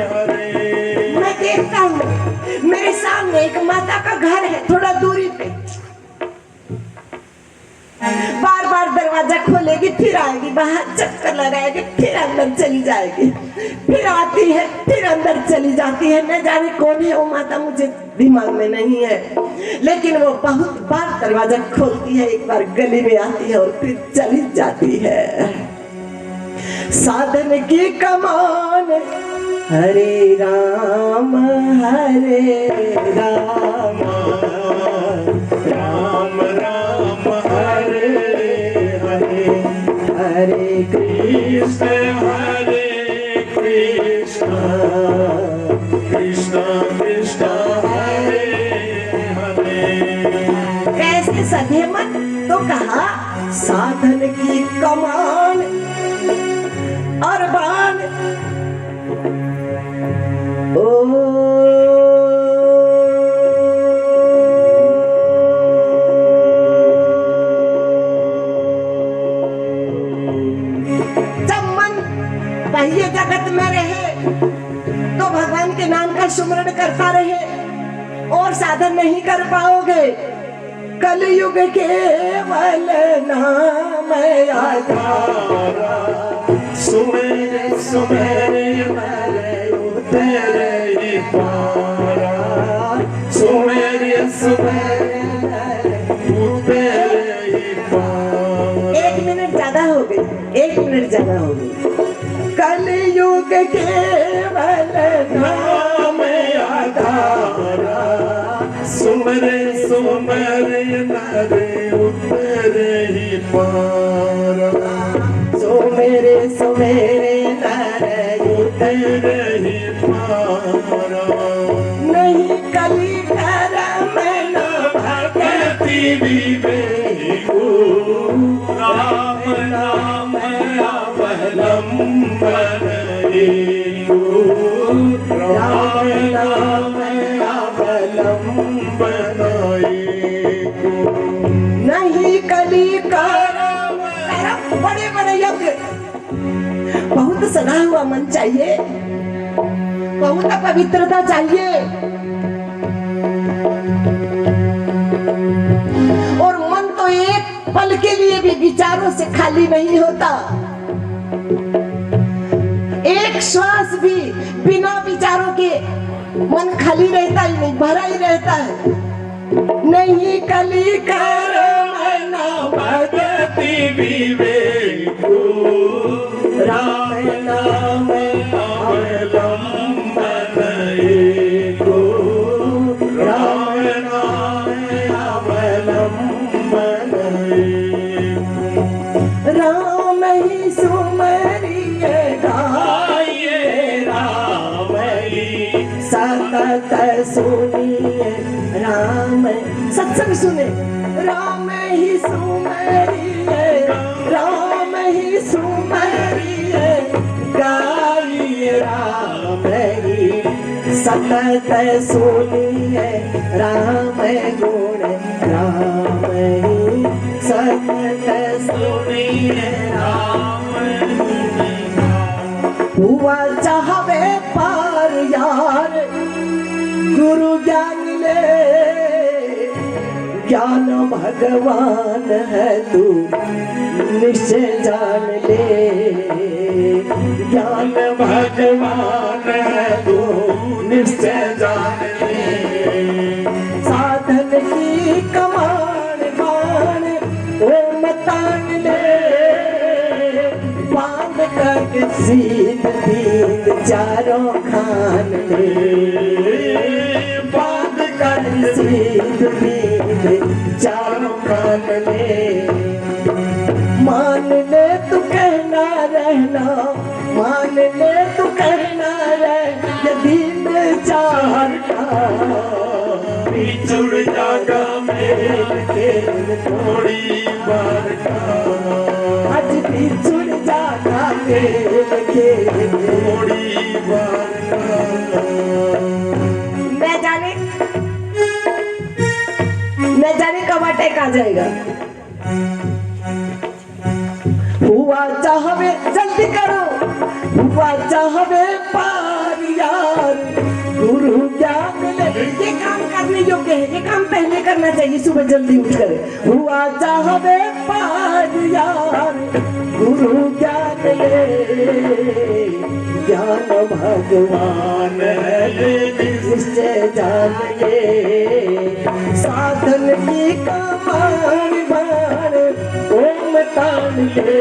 हरे। मैं देखता हूँ मेरे सामने एक माता का घर है, थोड़ा दूरी पे, बार बार दरवाजा खोलेगी, फिर आएगी, बाहर चक्कर लगाएगी, फिर अंदर चली जाएगी, फिर आती है, फिर अंदर चली जाती है। न जाने कौन है वो माता, मुझे दिमाग में नहीं है, लेकिन वो बहुत बार दरवाजा खोलती है, एक बार गली में आती है और फिर चली जाती है। साधन की कमान, हरे राम राम राम हरे हरे, हरे कृष्ण हरे कृष्ण कृष्ण कृष्ण हरे हरे। कैसे सधे मन? तो कहा साधन की कमान और बाण, जब मन बाह्य जगत में रहे तो भगवान का सुमरण करता रहे और साधन नहीं कर पाओगे। कलयुग केवल नाम आधारा, सुमेरे सुमेरे मरे उतरे ही पारा, सुमेरे सुमेरे उतरे ही पारा। 1 मिनट ज्यादा हो गई, 1 मिनट ज्यादा हो गई। कलयुग केवल नाम आधारा, सुमरे सुमरे नरे उतरे ही पारा, सुमेरे सुमेरे नरे उतरे ही पारा। नहीं कली करम न भगति विवेकु, राम नाम अवलंबन एकु, राम नाम अवलंबन एकु। नहीं कली करम। बड़े बड़े यज्ञ, बहुत सदा हुआ मन चाहिए, बहुत पवित्रता चाहिए, और मन तो एक पल के लिए भी विचारों से खाली नहीं होता। एक श्वास भी बिना विचारों के मन खाली रहता ही नहीं, भरा ही रहता है। नहीं कली करम न भगति विवेकु, राम नाम अवलंबन एकु, राम नाम अवलंबन एकु। राम ही सुमरिए गाइए राम ही सतत सुनिए राम, सत्संग सुने। राम ही सुमरिए, राम ही सुमरिए गाइए राम ही सतत सुनिए राम गुण, राम ही सतत सुनिए राम हुआ चाहवे पार यार गुरु ज्ञान ले। ज्ञान भगवान है तू निश्चय जान ले, ज्ञान भगवान है तू निश्चय जान ले। साधन की कमान बाण ओ मतान ले, बांध कर सीध बींद चारों खान ले, बांध कर सीध बींद चारों खान ले। मान ले तू कहना रहना, मान ले तू कहना रह दिन चार का बिछुड़ जागा मेल खेल थोड़ी बार का, आज बिछुड़ जागा खेल खेल थोड़ी बार का। मैं जाने कब अटैक आ जाएगा। हुआ चाहवे जल्दी करो, हुआ चाहवे पार यार गुरु ज्ञान ले। ये काम करने योग्य है, ये काम पहले करना चाहिए सुबह जल्दी उठकर। हुआ चाहवे पार यार गुरु ज्ञान ले, ज्ञान भगवान है निश्चय जान ले। साधन की कमान बाण ओम तान ले,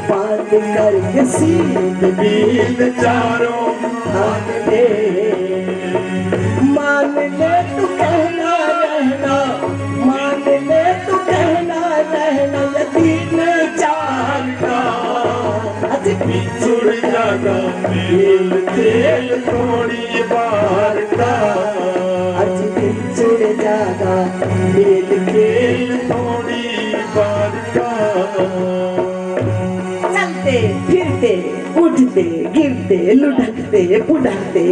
बांध करके सीध बीन चारों खान ले। मान ले तू कहना रहना, मान ले तू कहना रहना यदीन चार का। बिछुड़ जागा मेल खेल थोड़ी बार का, आज बिछुड़ जागा मेल खेल थोड़ी बार का। चलते फिरते उठते गिरते लुढ़कते पुढ़कते,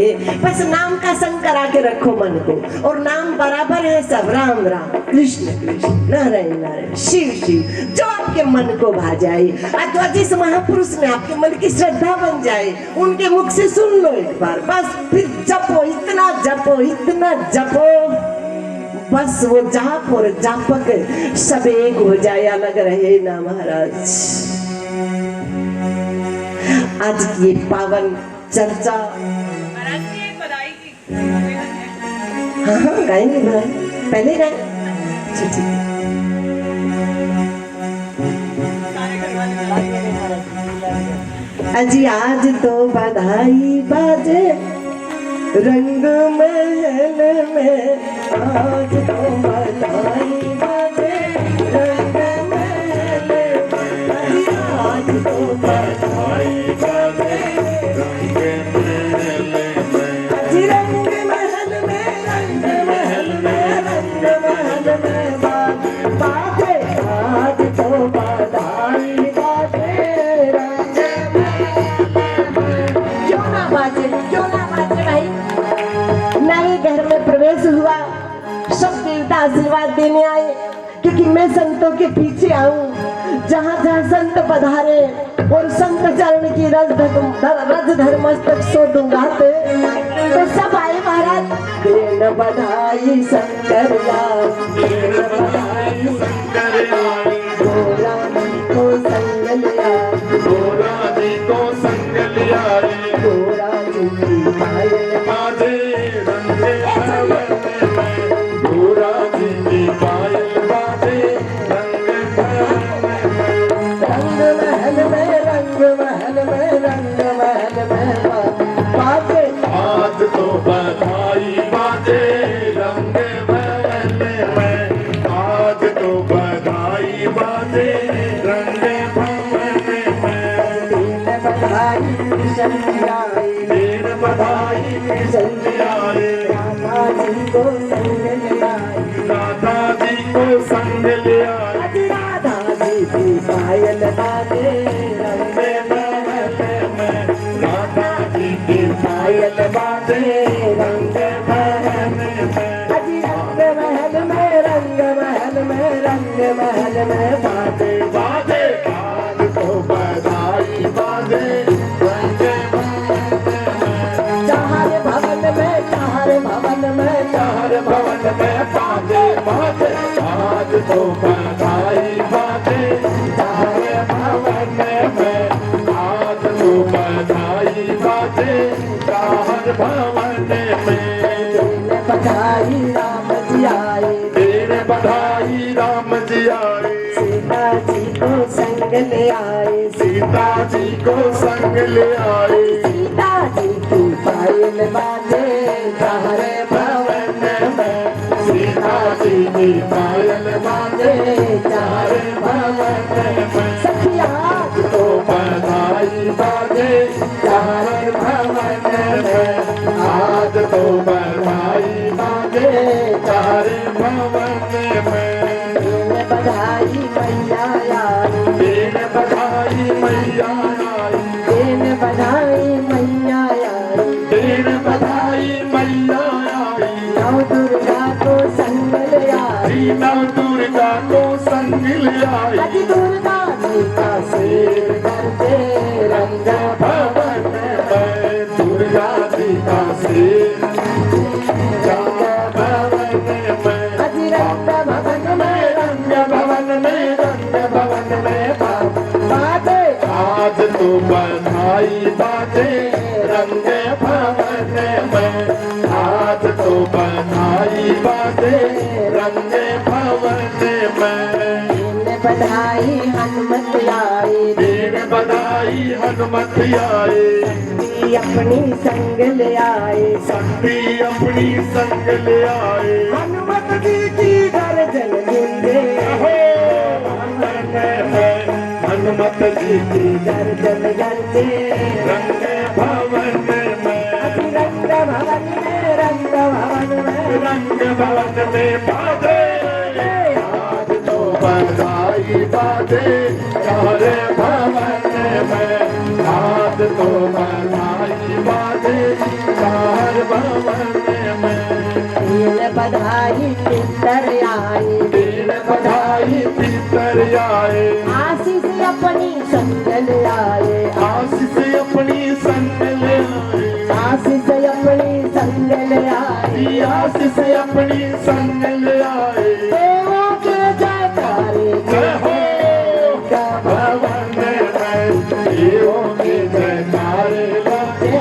बस नाम का संग करा के रखो मन को। और नाम बराबर है सब, राम राम कृष्ण कृष्ण नारायण नारायण शिव शिव, जो आपके मन को भा जाए अथवा जिस महापुरुष में आपके मन की श्रद्धा बन जाए, उनके मुख से सुन लो एक बार, बस फिर जपो, इतना जपो, बस वो जाप और जापक सब एक हो जाए, अलग रहे ना महाराज। आज की पावन चर्चा, महाराज जी एक बधाई की निवेदन है। हाँ गाएंगे बधाई, पहले गाएं। अच्छा ठीक है। सारे घरवाले अजी आज तो बधाई बाजे रंग महल में, आज तो बधाई बाजे रंग महल में, अजी आज तो बधाई बाजे रंग महल में, अजी रंग महल में, रंग महल में, रंग महल में बाजे, आज तो बधाई बाजे रंग क्यों ना बाजे भाई। नए घर में प्रवेश हुआ, सब देवता आशीर्वाद देने आए, क्योंकि मैं संतों के पीछे आऊं, जहाँ जहाँ संत पधारे और संत चरण की रज धर मस्तक सो दूंगा, तो सब आए महाराज। देन बधाई शंकरिया, देन बधाई शंकरिया, गोरा जी को संग लिया, गोरा जी को संग लिया, गोरा जी की पायल बाजे रंग महल में, गोरा जी की पायल बाजे रंग महल में, रंग महल में, रंग महल में बाजे, आज तो बधाई बाजे रंग महल में, आज तो बधाई बाजे रंग महल में, दिन बधाई कृष्ण आए, दिन बधाई कृष्ण आए, दादाजी को संग ले आए, दादाजी को संग ले आए, दादाजी की पायल बाजे रंग महल में, दादाजी की पायल बाजे रंग महल में, अजी रंग महल में, रंग महल में, रंग महल में बाजे बाजे, आज तो बधाई बाजे रंग चाहर भवन में, चाहर भवन में, चाहर भवन में बाजे बाजे, आज तो बधाई बाजे चाहर भवन में, आज तो बधाई बाजे चाहर भवन में, दिन बधाई राम जी आए, दिन बधाई राम जी आए, सीता जी को संग ले आए, सीता जी को संग ले आए, सीता जी की पायल बाजे चाहर भवन में, सीता जी की पायल बाजे चाहर भवन में, सखिया आज तो बधाई बाजे चाहर भवन में, आज तो बधाई बाजे चाहर भवन में, दिन बधाई मैया आई, दिन बधाई मैया आई, दिन बधाई मैया आई, दिन बधाई मैया आई, नौ दुर्गा को संग ले आई, नौ दुर्गा को संग ले आई, अति दुर्गा जी का शेर करते रंग भवन में, दुर्गा जी का शेर रंग भवन में, अति रंग भवन में, रंग भवन में, रंग भवन में बाजे, आज तो बधाई बाजे रंग भवन में, आज तो बधाई बाजे रंग भवन में, दिन बधाई हनुमत आए, दिन बधाई हनुमत आए, शक्ति अपनी संग ले आए, शक्ति अपनी संग ले आए, हनुमत जी की गर्जन गूंजे, हनुमत जी की गर्जन गूंजे रंग भवन में, रंग भवन में, रंग भवन में, रंग भवन में बाजे, आज तो बधाई बाजे चाहर भवन में, आज आज तो बधाई बाजे चार भवन में तीन बधाई पितर आई तीन बधाई भीतर आए आशीष अपनी संग ले आए आशीष अपनी संग ले आए आशीष अपनी संग ले आए आशीष अपनी संग ले आए देवों के जयकारे जय हो भवन में देवों के जयकारे लगे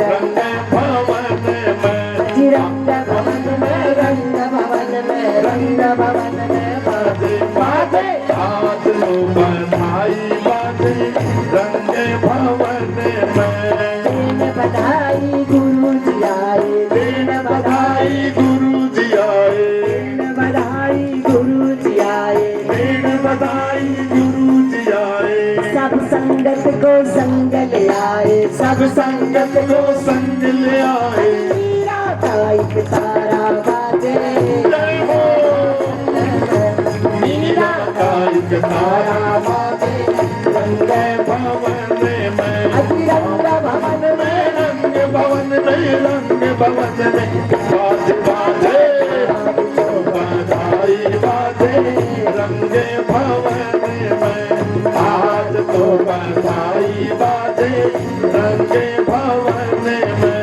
रंग भवन में रंग भवन में रंग भवन में रंग भवन में बाजे बाजे आज लो बधाई बाजे रंग भवन में तीन बधाई गुरु जी आए तीन बधाई गुरु जी आए तीन बधाई गुरु जी आए तीन बधाई गुरु जी आए सब संगत को संग ले आए सब संगत को संग ले आए मीरा का एक तारा बाजे जय हो मीरा का एक तारा बाजे रंग भवन में अति रंग भवन में रंग भवन में रंग भवन में बाजे बाजे बधाई बाजे रंग भवन में आज तो बधाई बाजे रंग भवन में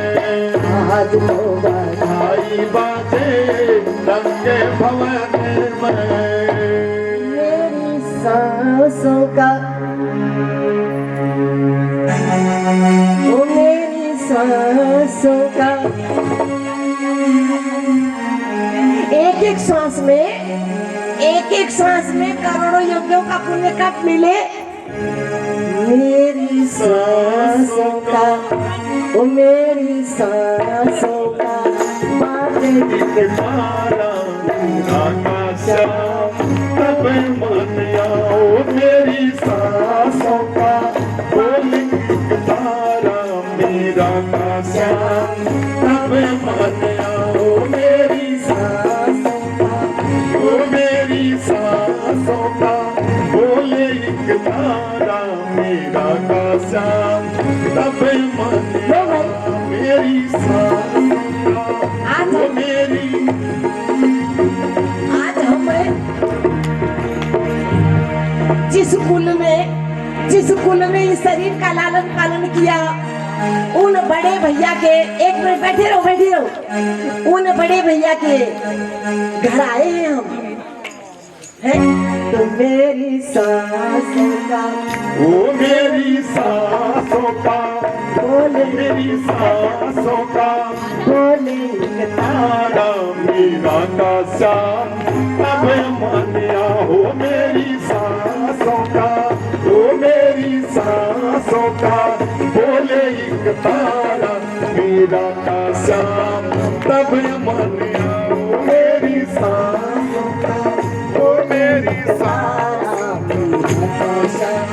आज तो बधाई बधाई बाजे रंग भवन में मेरी सांसों का वो मेरी सांसों का एक एक सांस में करोड़ों यज्ञों का पुण्य कब मिले मेरी सांसों का वो मेरी सांसों का बातें मारा राधा श्याम तब मन आओ मेरी सांसों का बोली तारा मेरा का श्याम तब मन आओ मेरी सांसों का ओ मेरी सांसों का बोले एक तारा मेरा का श्याम तब मन आओ मेरी सांसों का ओ मेरी आज हमें जिस कुल में इस शरीर का लालन पालन किया उन बड़े भैया के एक मिनट बैठे रहो उन बड़े भैया के घर आए हैं हम हैं तो मेरी सांसों का ओ मेरी सांसों का बोले मेरी सांसों का बोले तारा मीरा का श्याम तब मानिया हो मेरी सांसों का ओ मेरी सांसों का बोले एक तारा मीरा का श्याम तब मानिया हो मेरी सांसों का ओ मेरी सांसों का श्याम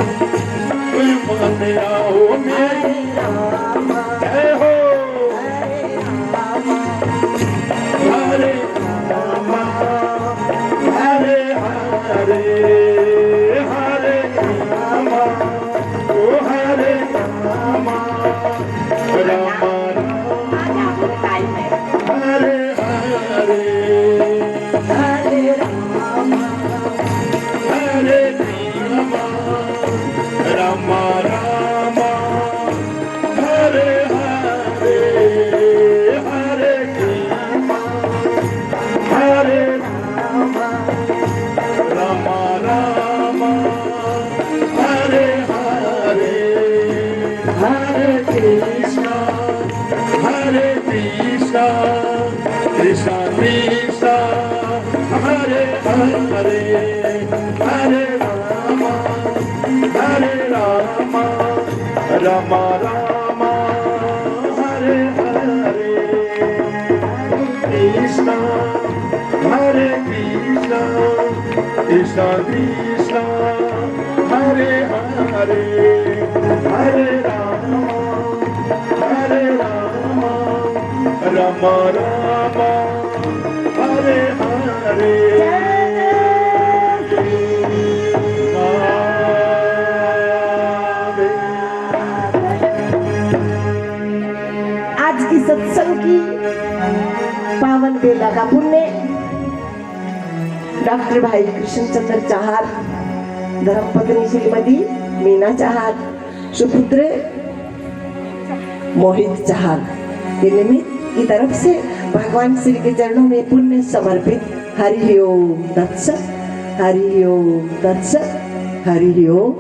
तब मानिया हो मेरी जय हो हरे रामा हरे हरे हरे रामा ओ हरे रामा रामा हरे हरे हरे राम हरे रामा रामा रामा हरे हरे हरे कृष्णा हरे रामा रामा रामा हरे हरे हरे कृष्णा कृष्णा कृष्णा हरे हरे हरे रामा रामा रामा हरे हरे कृष्णा कृष्णा कृष्णा कृष्णा हरे हरे हरे रामा रामा रामा हरे हरे की सत्संग की पावन बेला का पुण्य डॉक्टर भाई कृष्णचंद्र चाहर, धर्मपत्नी श्रीमती मीना चाहर, सुपुत्र मोहित चाहर के निमित्त की तरफ से भगवान श्री के चरणों में पुण्य समर्पित। हरि ओम तत्सत, हरि ओम तत्सत, हरि ओम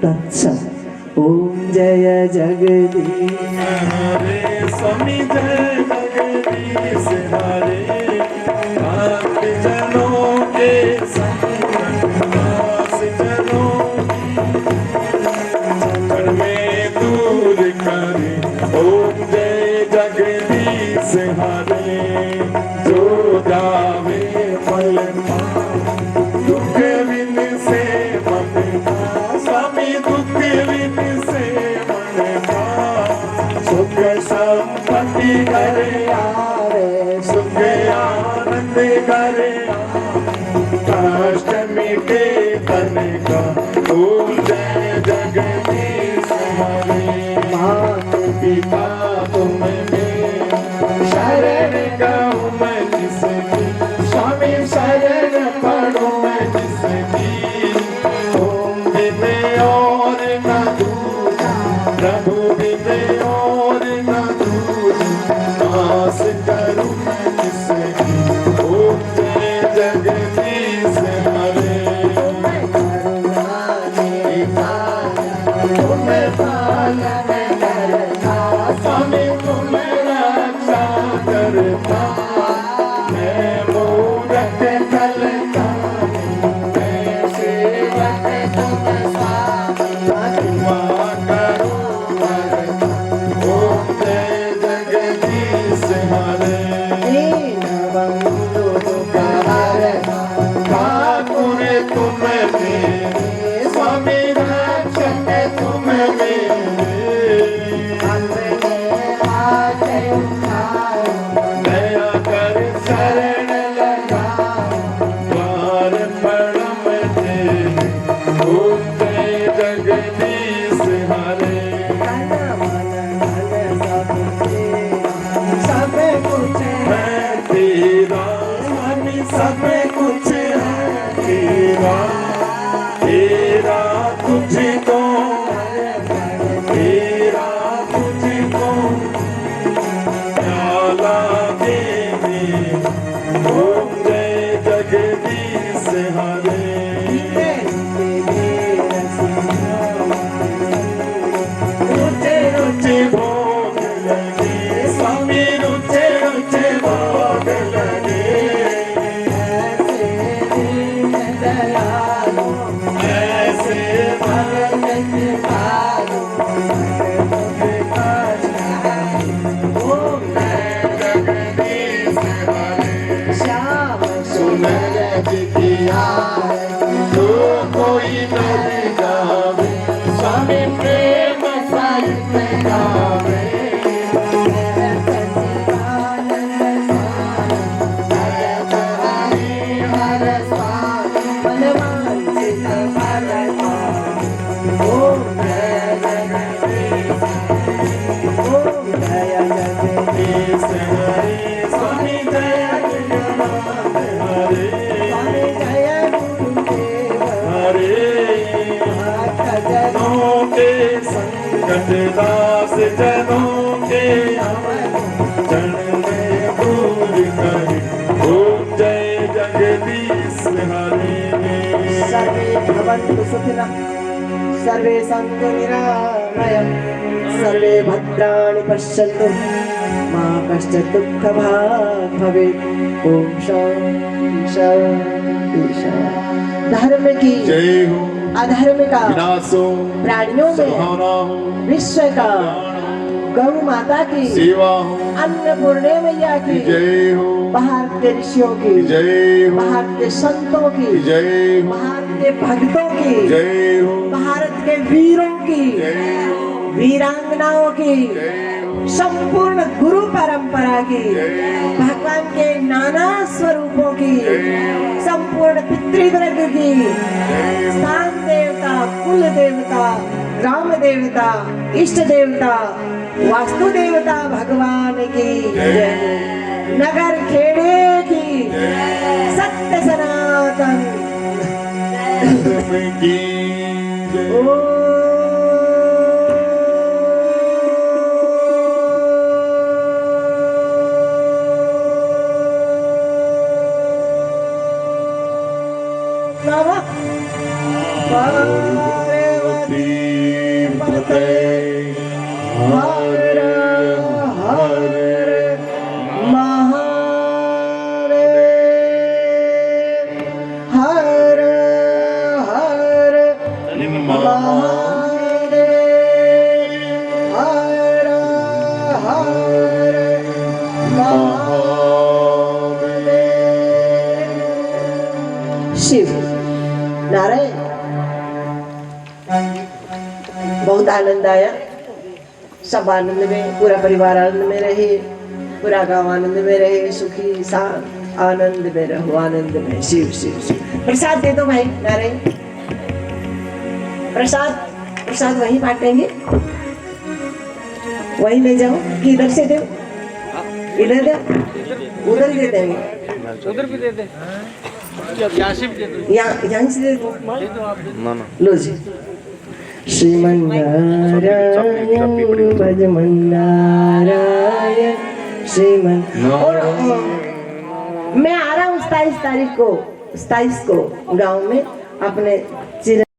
तत्सत। ओम जय जगदीश हरे स्वामी जय जगदीश हरे। भक्त जनों के संग दास जनों चक्कर में दूर करे। ओम जय जगदीश हरे। जो जावे फल दुख विन से मन का। स्वामी दुख विन से मन का। सुख संपत्ति करे आवे। सुख आनंद करे कष्ट मिटे तन का। ओम जय जगदीश हरे। मात पिता तुम शरण गाऊं मैं जिसकी। स्वामी शरण पढ़ूं मैं जिसकी। ओम बिन और न दूजा, प्रभु बिन और न दूजा। दास करूं मैं जिसकी। ओम जय जगदीश हरे। तुम्हें पालन करता स्वामी, तुम्हें रक्षा करता। मैं मूरख कलता मैं सेवक तुम दुआ करूं वरता। ओम जय जगदीश हरे। ठाकुर तुम मेरे स्वामी, रक्षक तुम मेरे। दया कर शरण लगा द्वार परम तेरे। ओम जय जगदीश हरे। सब कुछ है तेरा स्वामी, सब कुछ है तेरा। तेरा तुझको, तेरा तुझको प्याला देने। ओम जय जगदीश हरे। रुचे रुचे भोग लगे स्वामी, रुचे रुचे भोग लगे। ऐसे भगत कृपालु ओम जय जगदीश हरे। श्याम सुंदर जी की आरती जो कोई न गावे। स्वामी प्रेम सहित गावे। संकट दास जनों के चरण में दूर करे। ओम जय जगदीश हरे। सर्वे भवन्तु सुखिनः, सर्वे सन्तु निरामयम्, सर्वे भद्राणि पश्यन्तु, मा कश्चित् दुःखभाग् भवेत्। ओम शान्ति शान्ति शान्ति। धर्म की जय हो, अधर्म का विनाश हो, प्राणियों सद्भावना हो, में विश्व का, गौ माता की सेवा हो, अन्नपूर्णे मैया की जय हो, भारत के ऋषियों की जय हो, भारत के संतों की जय हो, भारत के भक्तों की जय हो, भारत के वीरों की जय हो, वीरांगनाओं की जय हो, संपूर्ण गुरु परंपरा की जय हो। भगवान के नाम नाना स्वरूपों की, संपूर्ण पितृवर्ग की, स्थान देवता, कुल देवता, ग्राम देवता, इष्ट देवता, वास्तु देवता भगवान की जय, नगर खेड़े की सत्य सनातन की पार्वती पते हर हर महादेव हर हर महादेव हर हर महादेव। शिव नारायण, बहुत आनंद आया, सब आनंद में, पूरा परिवार आनंद में रहे, पूरा गांव आनंद में रहे, सुखी शांत आनंद में रहो, आनंद में। शिव शिव शिव। प्रसाद दे दो भाई नारायण, प्रसाद प्रसाद वहीं बांटेंगे, वहीं ले जाओ कि इधर से दो, इधर दो, उधर दे देंगे, उधर भी दे दे, यहाँ से भी दे दो, यहाँ से दे दो, लो जी। श्रीमन्नारायण भजमन्नारायण श्रीमन। और मैं आ रहा हूँ 27 तारीख को, 27 को गांव में अपने